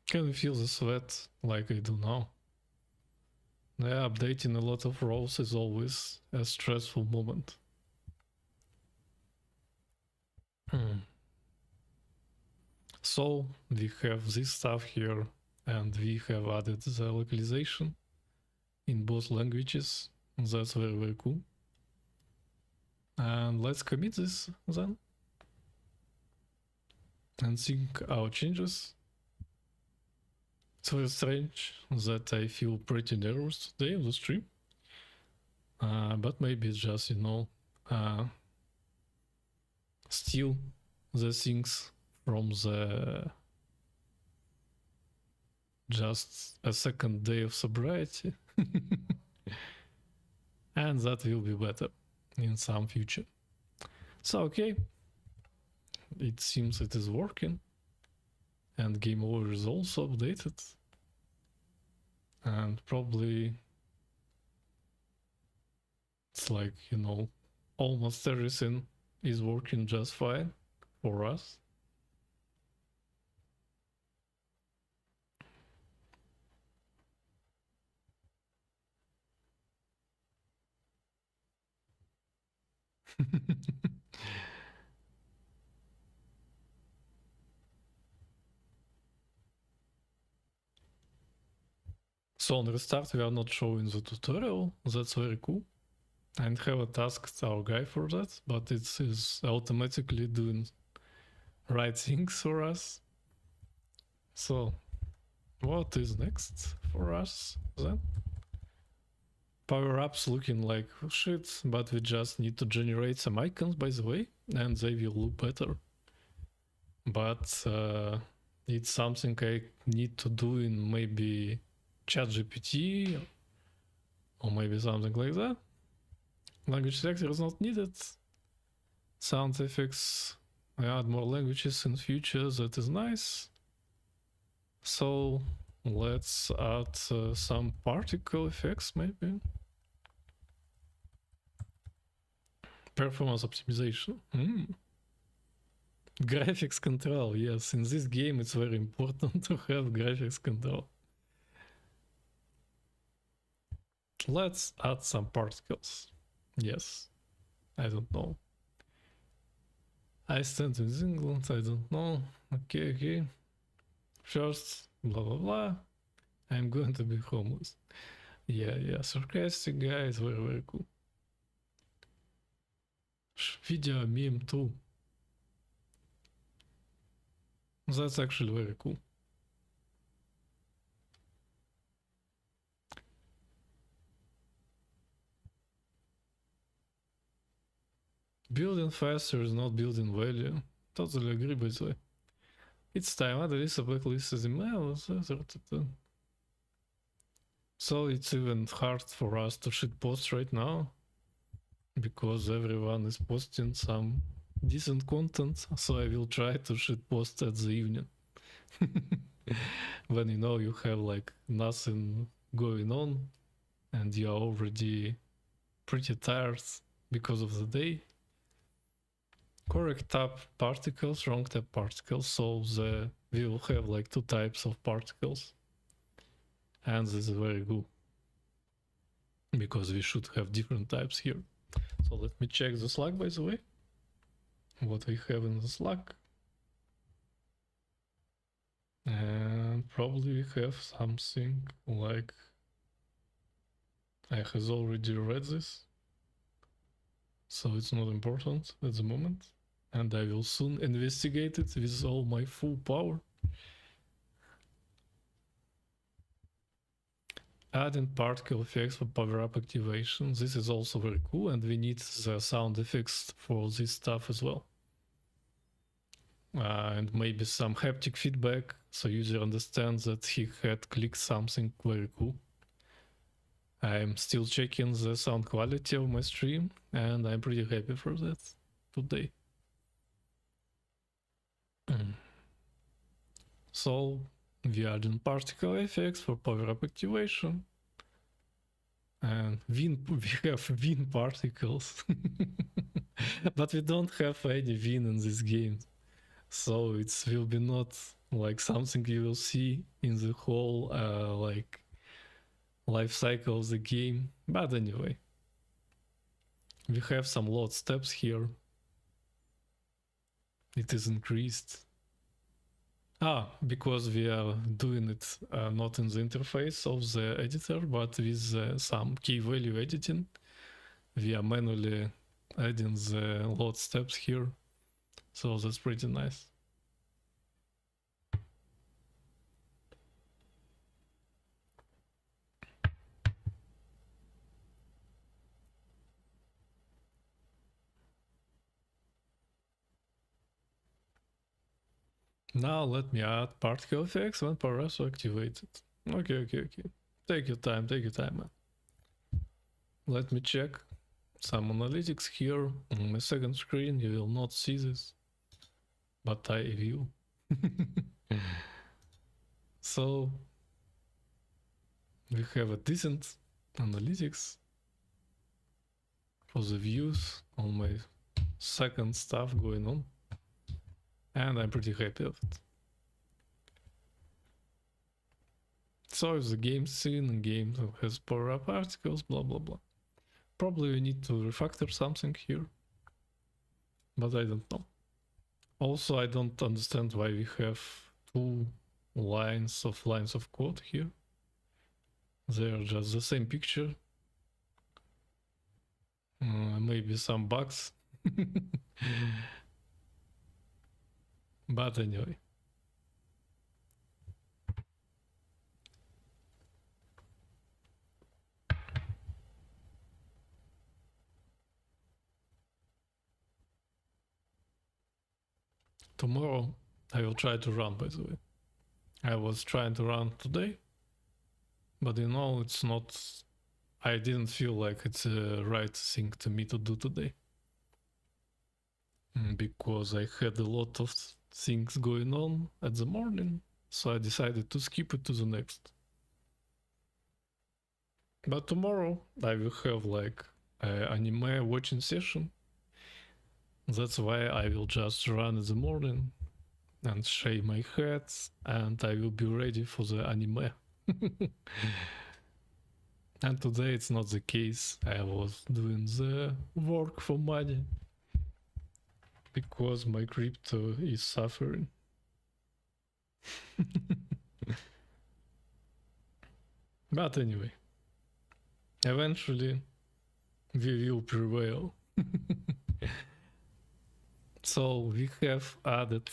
Can you feel the sweat like I do now? Yeah, updating a lot of roles is always a stressful moment. So we have this stuff here, and we have added the localization in both languages. That's very, very cool. And let's commit this then and sync our changes. It's very strange that I feel pretty nervous today on the stream, but maybe it's just, you know, still the things from the just a second day of sobriety. And that will be better in some future. So okay, it seems it is working, and game over is also updated, and probably it's like, you know, almost everything is working just fine for us. So on restart we are not showing the tutorial, that's very cool. And haven't asked our guy for that, but it is automatically doing right things for us. So what is next for us then? Power-ups looking like shit, but we just need to generate some icons, by the way, and they will look better. But it's something I need to do in maybe ChatGPT or maybe something like that. Language selector is not needed. Sound effects, I add more languages in future, that is nice. So let's add some particle effects maybe. Performance optimization. Graphics control, yes, in this game it's very important to have graphics control. Let's add some particles. Yes, I don't know. I stand in England, I don't know. Okay. First, blah blah blah. I'm going to be homeless. Yeah, sarcastic guy is very, very cool. Video meme too. That's actually very cool. Building faster is not building value. Totally agree, by the way. It's time. Add a list of blacklists as email. So it's even hard for us to shit post right now because everyone is posting some decent content. So I will try to shit post at the evening. When you know you have like nothing going on and you are already pretty tired because of the day. Correct tab particles, wrong tab particles, so we will have like two types of particles. And this is very good because we should have different types here. So let me check the Slack, by the way, what we have in the Slack. And probably we have something like I has already read this. so it's not important at the moment, and I will soon investigate it with all my full power. Adding particle effects for power-up activation. This is also very cool, and we need the sound effects for this stuff as well. And maybe some haptic feedback, so user understands that he had clicked something very cool. I'm still checking the sound quality of my stream, and I'm pretty happy for that today. So we added particle effects for power-up activation. And we have wind particles. But we don't have any wind in this game. So it will be not like something you will see in the whole like life cycle of the game. But anyway, we have some load steps here. It is increased. Because we are doing it not in the interface of the editor, but with some key value editing. We are manually adding the load steps here. So that's pretty nice. Now let me add particle effects when params are activated. Okay. Take your time, man. Let me check some analytics here on my second screen. You will not see this, but I will. So we have a decent analytics for the views on my second stuff going on, and I'm pretty happy of it. So if the game scene and game has power-up particles, blah blah blah. Probably we need to refactor something here, but I don't know. Also, I don't understand why we have two lines of code here. They are just the same picture. Maybe some bugs. But anyway. Tomorrow I will try to run, by the way. I was trying to run today, but you know, it's not, I didn't feel like it's the right thing to me to do today. Because I had a lot of things going on at the morning, so I decided to skip it to the next. But tomorrow I will have like an anime watching session. That's why I will just run in the morning and shave my head, and I will be ready for the anime. And today it's not the case. I was doing the work for money because my crypto is suffering. But anyway, eventually we will prevail. So we have added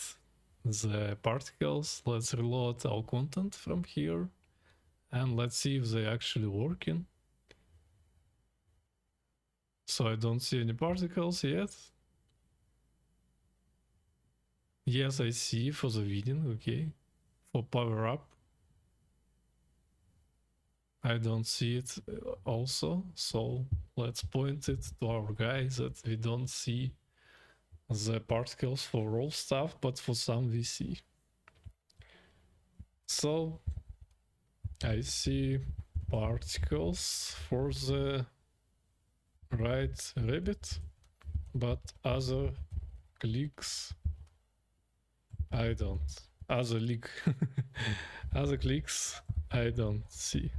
the particles. Let's reload our content from here and let's see if they're actually working. So I don't see any particles yet. Yes, I see for the winning, okay. For power up, I don't see it also. So let's point it to our guys that we don't see the particles for all stuff, but for some we see. So I see particles for the right rabbit, but other clicks I don't. Other leak other clicks I don't see.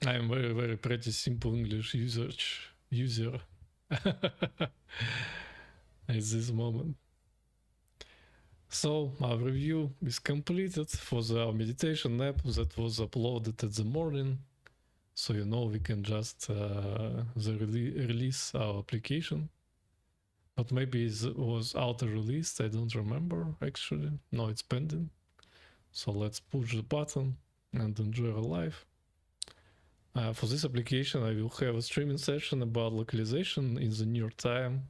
I am very pretty simple English user at this moment. So our review is completed for the meditation app that was uploaded at the morning. So we can just release our application. But maybe it was auto-released, I don't remember actually. No, it's pending. So let's push the button and enjoy our life. For this application, I will have a streaming session about localization in the near time.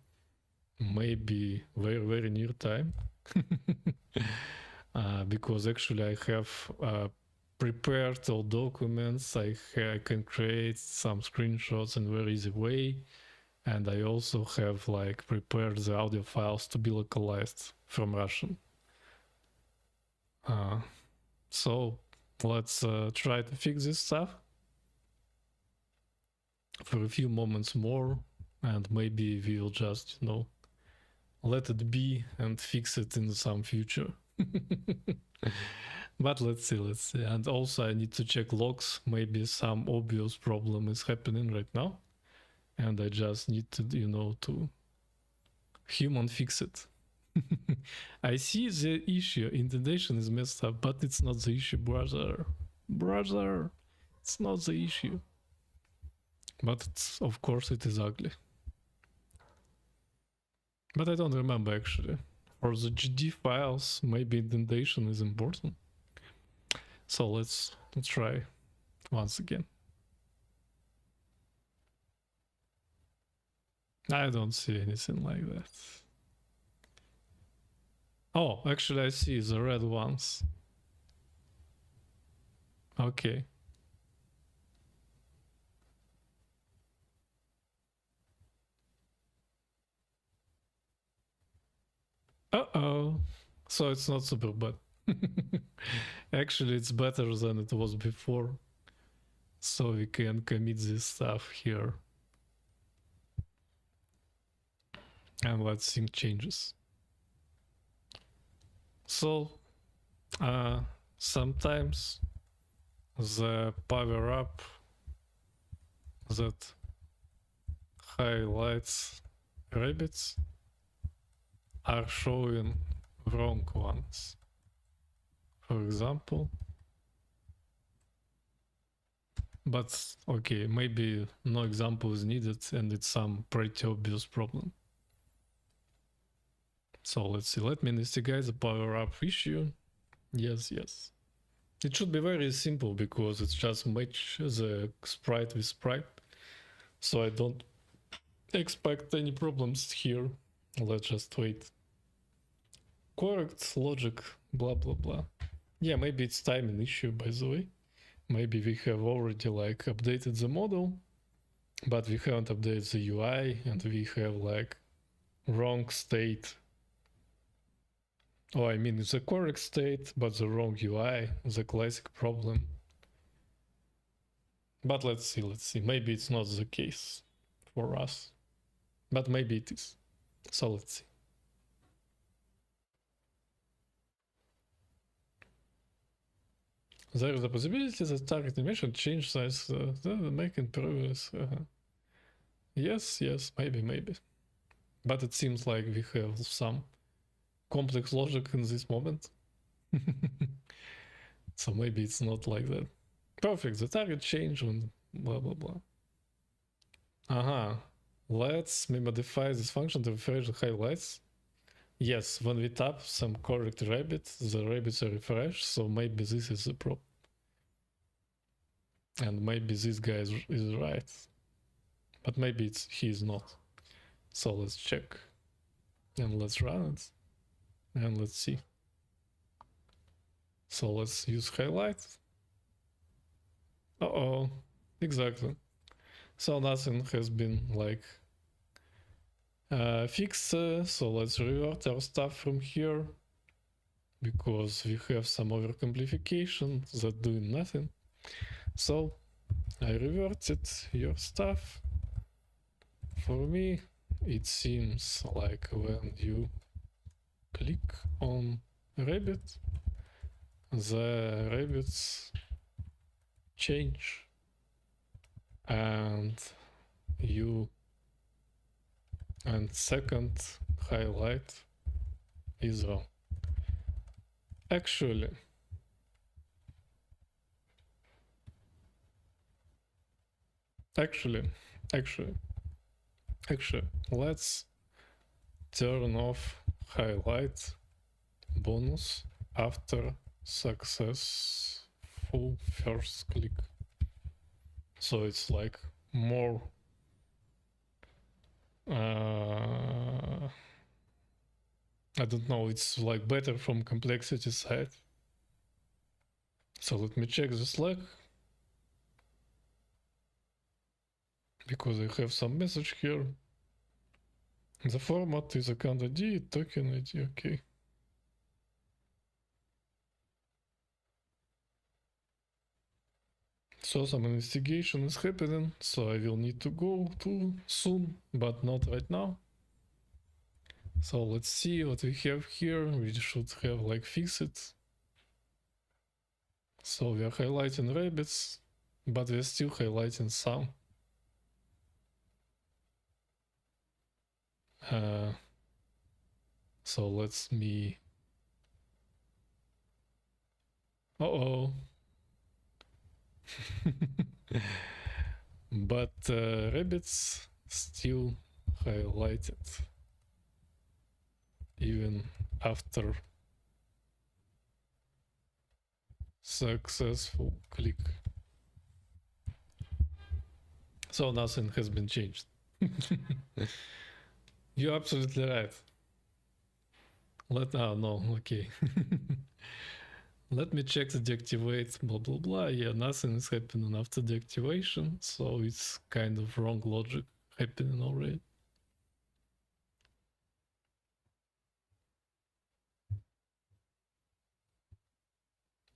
Maybe very, very near time. Because actually I have prepared all documents. I can create some screenshots in a very easy way. And I also have like prepared the audio files to be localized from Russian. So let's try to fix this stuff for a few moments more, and maybe we'll just, let it be and fix it in some future. But let's see. And also I need to check logs. Maybe some obvious problem is happening right now. And I just need to, to human fix it. I see the issue. Indentation is messed up, but it's not the issue, brother. Brother, it's not the issue. But of course it is ugly. But I don't remember actually. For the GD files, maybe indentation is important. So let's try once again. I don't see anything like that. Oh, actually I see the red ones. Okay. Uh-oh. So it's not super bad. Actually, it's better than it was before. So we can commit this stuff here. And let's sync changes. So sometimes the power up that highlights rabbits are showing wrong ones. For example, but okay, maybe no example is needed and it's some pretty obvious problem. So let's see, let me investigate the power up issue. Yes. It should be very simple because it's just match the sprite with sprite. So I don't expect any problems here. Let's just wait. Correct logic, blah blah blah. Yeah, maybe it's timing issue, by the way. Maybe we have already like updated the model, but we haven't updated the UI and we have like wrong state. Oh, I mean, it's a correct state, but the wrong UI, the classic problem. But let's see. Maybe it's not the case for us, but maybe it is. So let's see. There is a possibility that target animation change size making progress. Yes, maybe. But it seems like we have some complex logic in this moment. So maybe it's not like that. Perfect, the target change and blah blah blah. Let's modify this function to refresh the highlights. Yes, when we tap some correct rabbit, the rabbits are refreshed, so maybe this is the problem. And maybe this guy is right. But maybe he is not. So let's check. And let's run it. And let's see. So let's use highlight. Uh-oh, exactly. So nothing has been like fixed. So let's revert our stuff from here because we have some overcomplication that doing nothing. So I reverted your stuff. For me, it seems like when you click on rabbit, the rabbits change and second highlight is wrong. Actually, Actually, let's turn off highlight bonus after successful first click. So it's like more I don't know, it's like better from complexity side. So let me check the Slack, because I have some message here. The format is account ID, token ID, okay. So some investigation is happening, so I will need to go to soon, but not right now. So let's see what we have here. We should have like fix it. So we are highlighting rabbits, but we're still highlighting some. So let's me. Uh-oh. But rabbits still highlighted even after successful click. So nothing has been changed. You're absolutely right. No, okay. Let me check the deactivate, blah blah blah. Yeah, nothing is happening after deactivation, so it's kind of wrong logic happening already.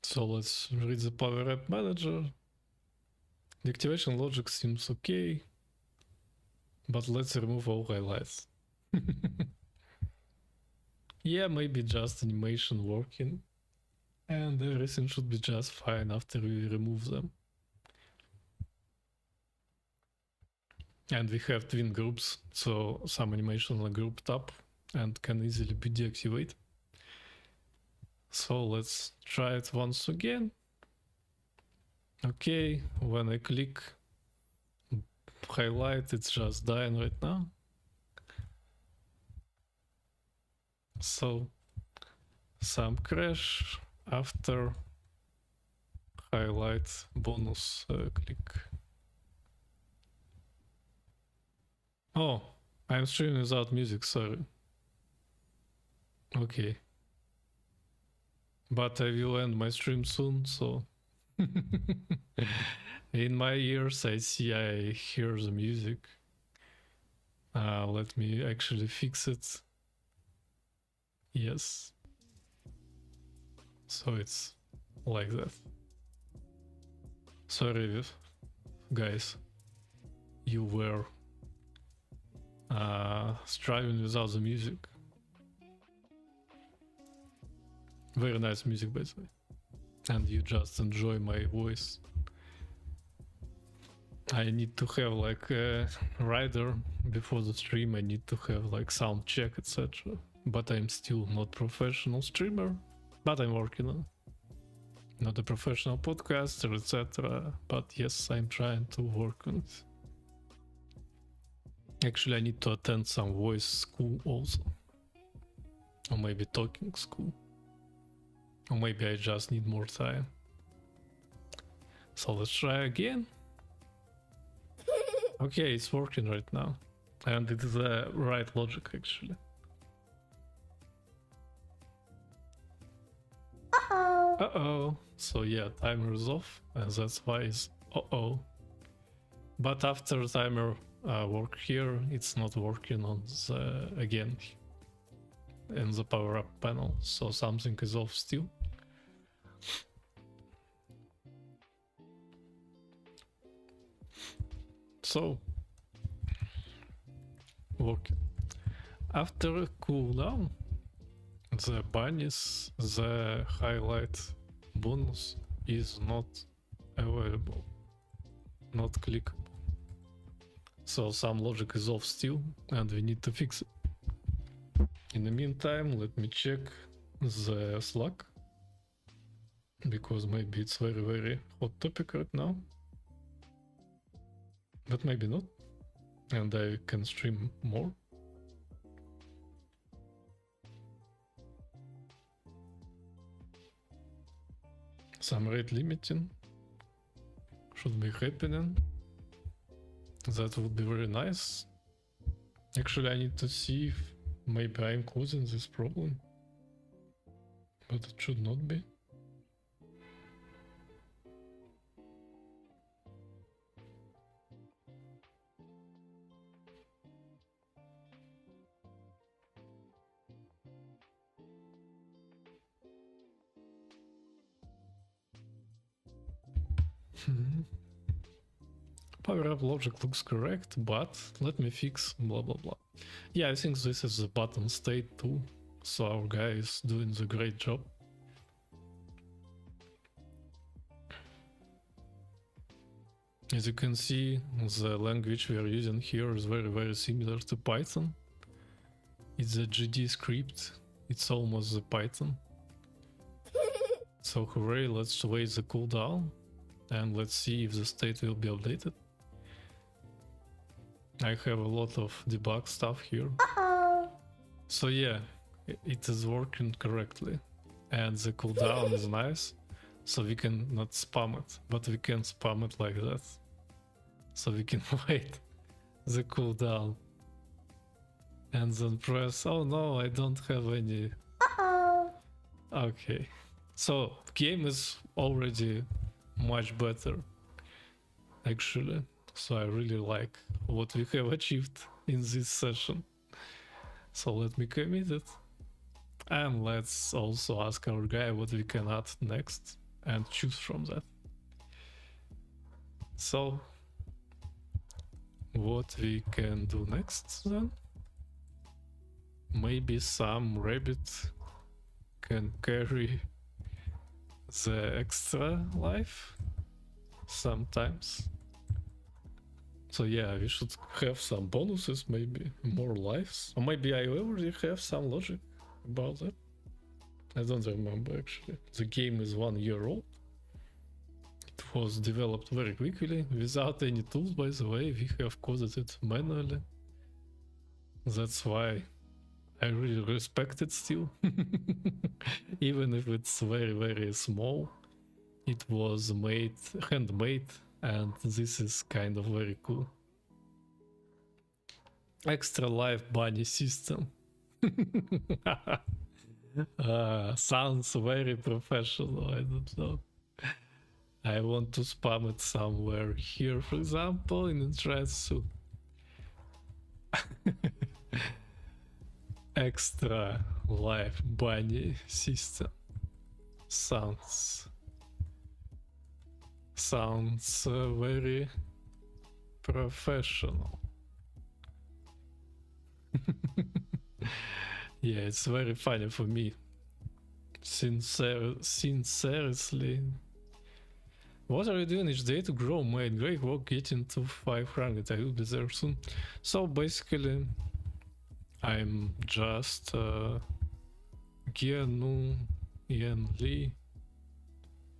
So let's read the Power App Manager. The activation logic seems okay, but let's remove all highlights. Yeah, maybe just animation working, and everything should be just fine after we remove them. And we have twin groups, so some animation are grouped up and can easily be deactivated. So let's try it once again. Okay, when I click highlight, it's just dying right now. So some crash after highlight bonus click. Oh, I'm streaming without music, sorry. Okay. But I will end my stream soon, so in my ears I hear the music. Let me actually fix it. Yes. So it's like that. Sorry, guys. You were striving without the music. Very nice music, by the way. And you just enjoy my voice. I need to have like a rider before the stream. I need to have like sound check, etc. But I'm still not professional streamer. But I'm working on it. Not a professional podcaster, etc. But yes, I'm trying to work on it. Actually, I need to attend some voice school also. Or maybe talking school. Or maybe I just need more time. So let's try again. Okay, it's working right now. And it is the right logic actually. Uh-oh. So yeah, timer is off, and that's why it's uh-oh. But after timer work here, it's not working on the again in the power up panel, so something is off still. So working. After cooldown, the bunnies, the highlight bonus is not available, not clickable. So some logic is off still, and we need to fix it. In the meantime, let me check the Slack, because maybe it's very hot topic right now. but maybe not, and I can stream more. Some rate limiting should be happening. That would be very nice. Actually, I need to see if maybe I'm causing this problem, but it should not be. Power up logic looks correct, but let me fix blah blah blah. Yeah, I think this is the button state too, so our guy is doing the great job. As you can see, the language we are using here is very similar to Python. It's a GD script, it's almost the Python. So hooray, let's wait the cooldown and let's see if the state will be updated. I have a lot of debug stuff here. So yeah, it is working correctly. And the cooldown is nice. So we can not spam it, but we can spam it like that. So we can wait the cooldown. And then press, oh no, I don't have any. Okay. So game is already much better, actually. So I really like what we have achieved in this session. So let me commit it. And let's also ask our guy what we can add next and choose from that. So what we can do next then? Maybe some rabbit can carry the extra life sometimes. So yeah, we should have some bonuses, maybe more lives, or maybe I already have some logic about that. I don't remember actually. The game is 1 year old. It was developed very quickly without any tools, by the way. We have coded it manually. That's why I really respect it still. Even if it's very small, it was made handmade, and this is kind of very cool. Extra life bunny system. Sounds very professional, I don't know. I want to spam it somewhere here, for example, in Intratsu. Extra life bunny system. Sounds very professional. Yeah, it's very funny for me. Sincerely. What are you doing each day to grow, mate? Great work getting to 500. I will be there soon. So basically, I'm just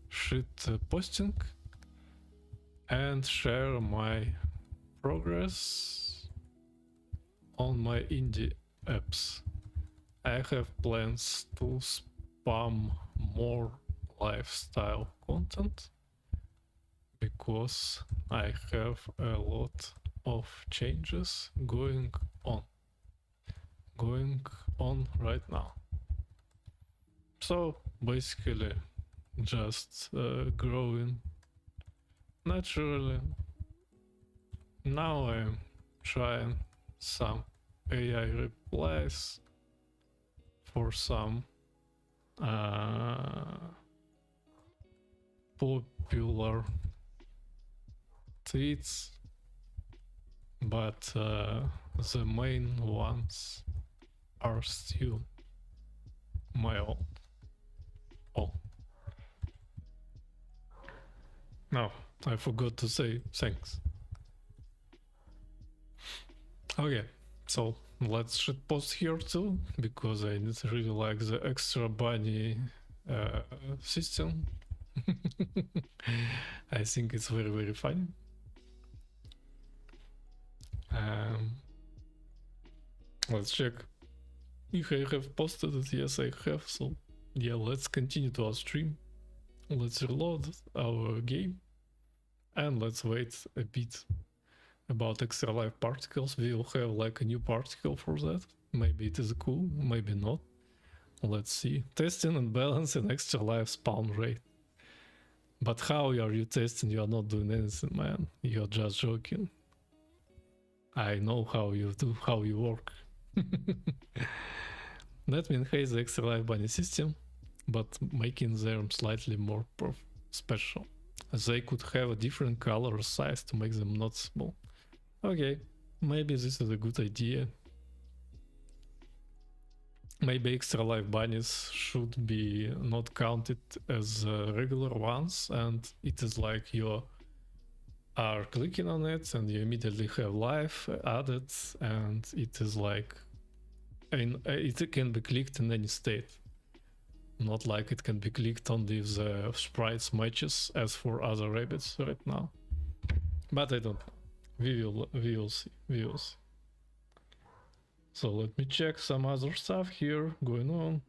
shit posting and share my progress on my indie apps. I have plans to spam more lifestyle content because I have a lot of changes going on right now. So basically just growing naturally. Now I'm trying some AI replies for some popular tweets, but the main ones are still my own. Oh, no, I forgot to say thanks. Okay, so let's shitpost here too, because I really like the extra bunny system. I think it's very funny. Let's check if I have posted it. Yes, I have. So yeah, let's continue to our stream. Let's reload our game and let's wait a bit about extra life particles. We will have like a new particle for that. Maybe it is cool, maybe not. Let's see. Testing and balancing extra life spawn rate. But how are you testing? You are not doing anything, man. You're just joking. I know how you do, how you work. That means has the extra life bunny system, but making them slightly more special. They could have a different color or size to make them not small. Okay, maybe this is a good idea. Maybe extra life bunnies should be not counted as regular ones, and it is like you are clicking on it and you immediately have life added, and it is like it can be clicked in any state, not like it can be clicked only if the sprites matches as for other rabbits right now. But I don't know. We will see. So let me check some other stuff here going on.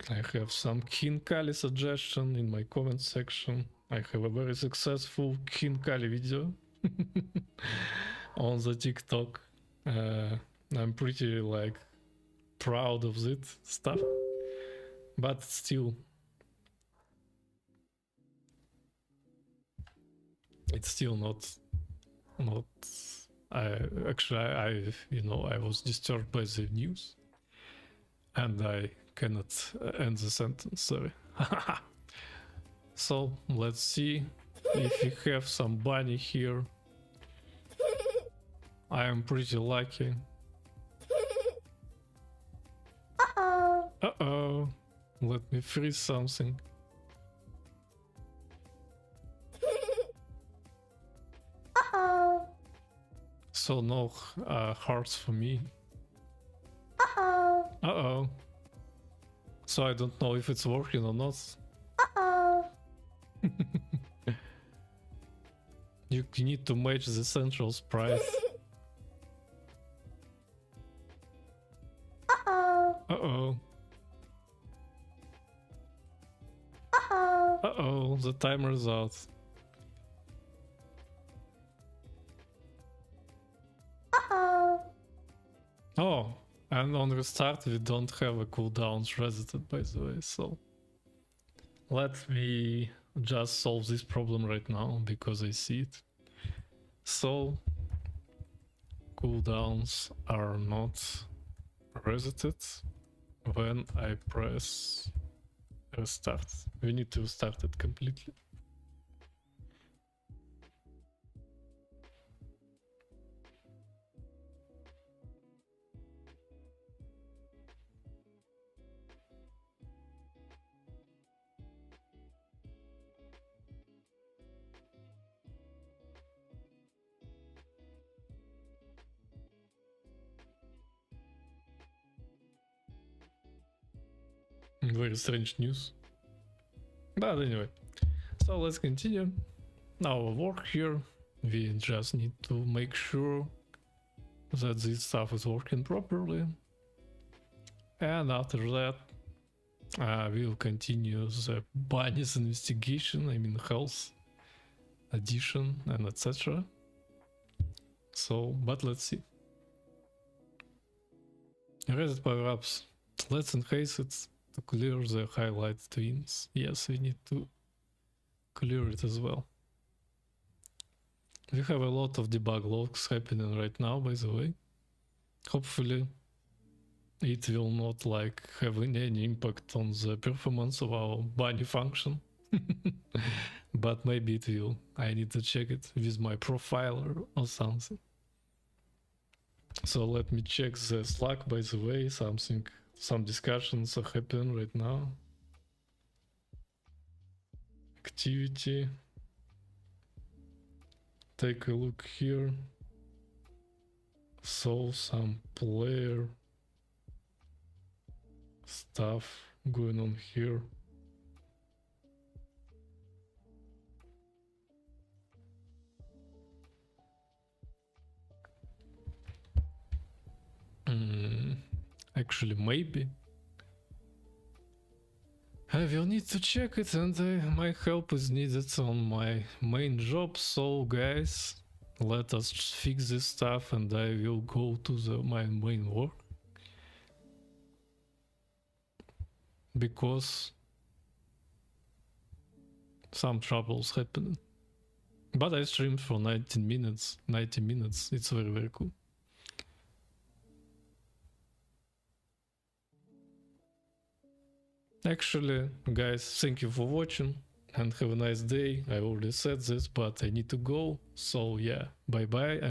I have some Khinkali suggestion in my comment section. I have a very successful Khinkali video on the TikTok. I'm pretty like proud of it stuff, but still it's still not I was disturbed by the news and I cannot end the sentence, sorry. So let's see if we have some bunny here. I am pretty lucky. Uh-oh. Let me freeze something. So no hearts for me. Uh-oh. So I don't know if it's working or not. You need to match the central sprite. Uh-oh. Uh-oh, the timer is out. Oh, and on restart we don't have a cooldowns resetted, by the way, so let me just solve this problem right now because I see it. So cooldowns are not resetted when I press restart. We need to restart it completely. Very strange news. But anyway, so let's continue our work here. We just need to make sure that this stuff is working properly. And after that, we'll continue the bunny's investigation, I mean health, addition, and etc. So, but let's see. Reset power-ups. Let's enhance it to clear the highlight twins. Yes, we need to clear it as well. We have a lot of debug logs happening right now, by the way. Hopefully it will not like have any impact on the performance of our bunny function. But maybe it will. I need to check it with my profiler or something. So let me check the Slack, by the way. Some discussions are happening right now. Activity. Take a look here. So some player stuff going on here. actually maybe. I will need to check it, and my help is needed on my main job. So guys, let us fix this stuff and I will go to my main work. Because some troubles happening. But I streamed for 90 minutes. It's very, very cool. Actually, guys, thank you for watching and have a nice day. I already said this, but I need to go. So yeah, bye bye.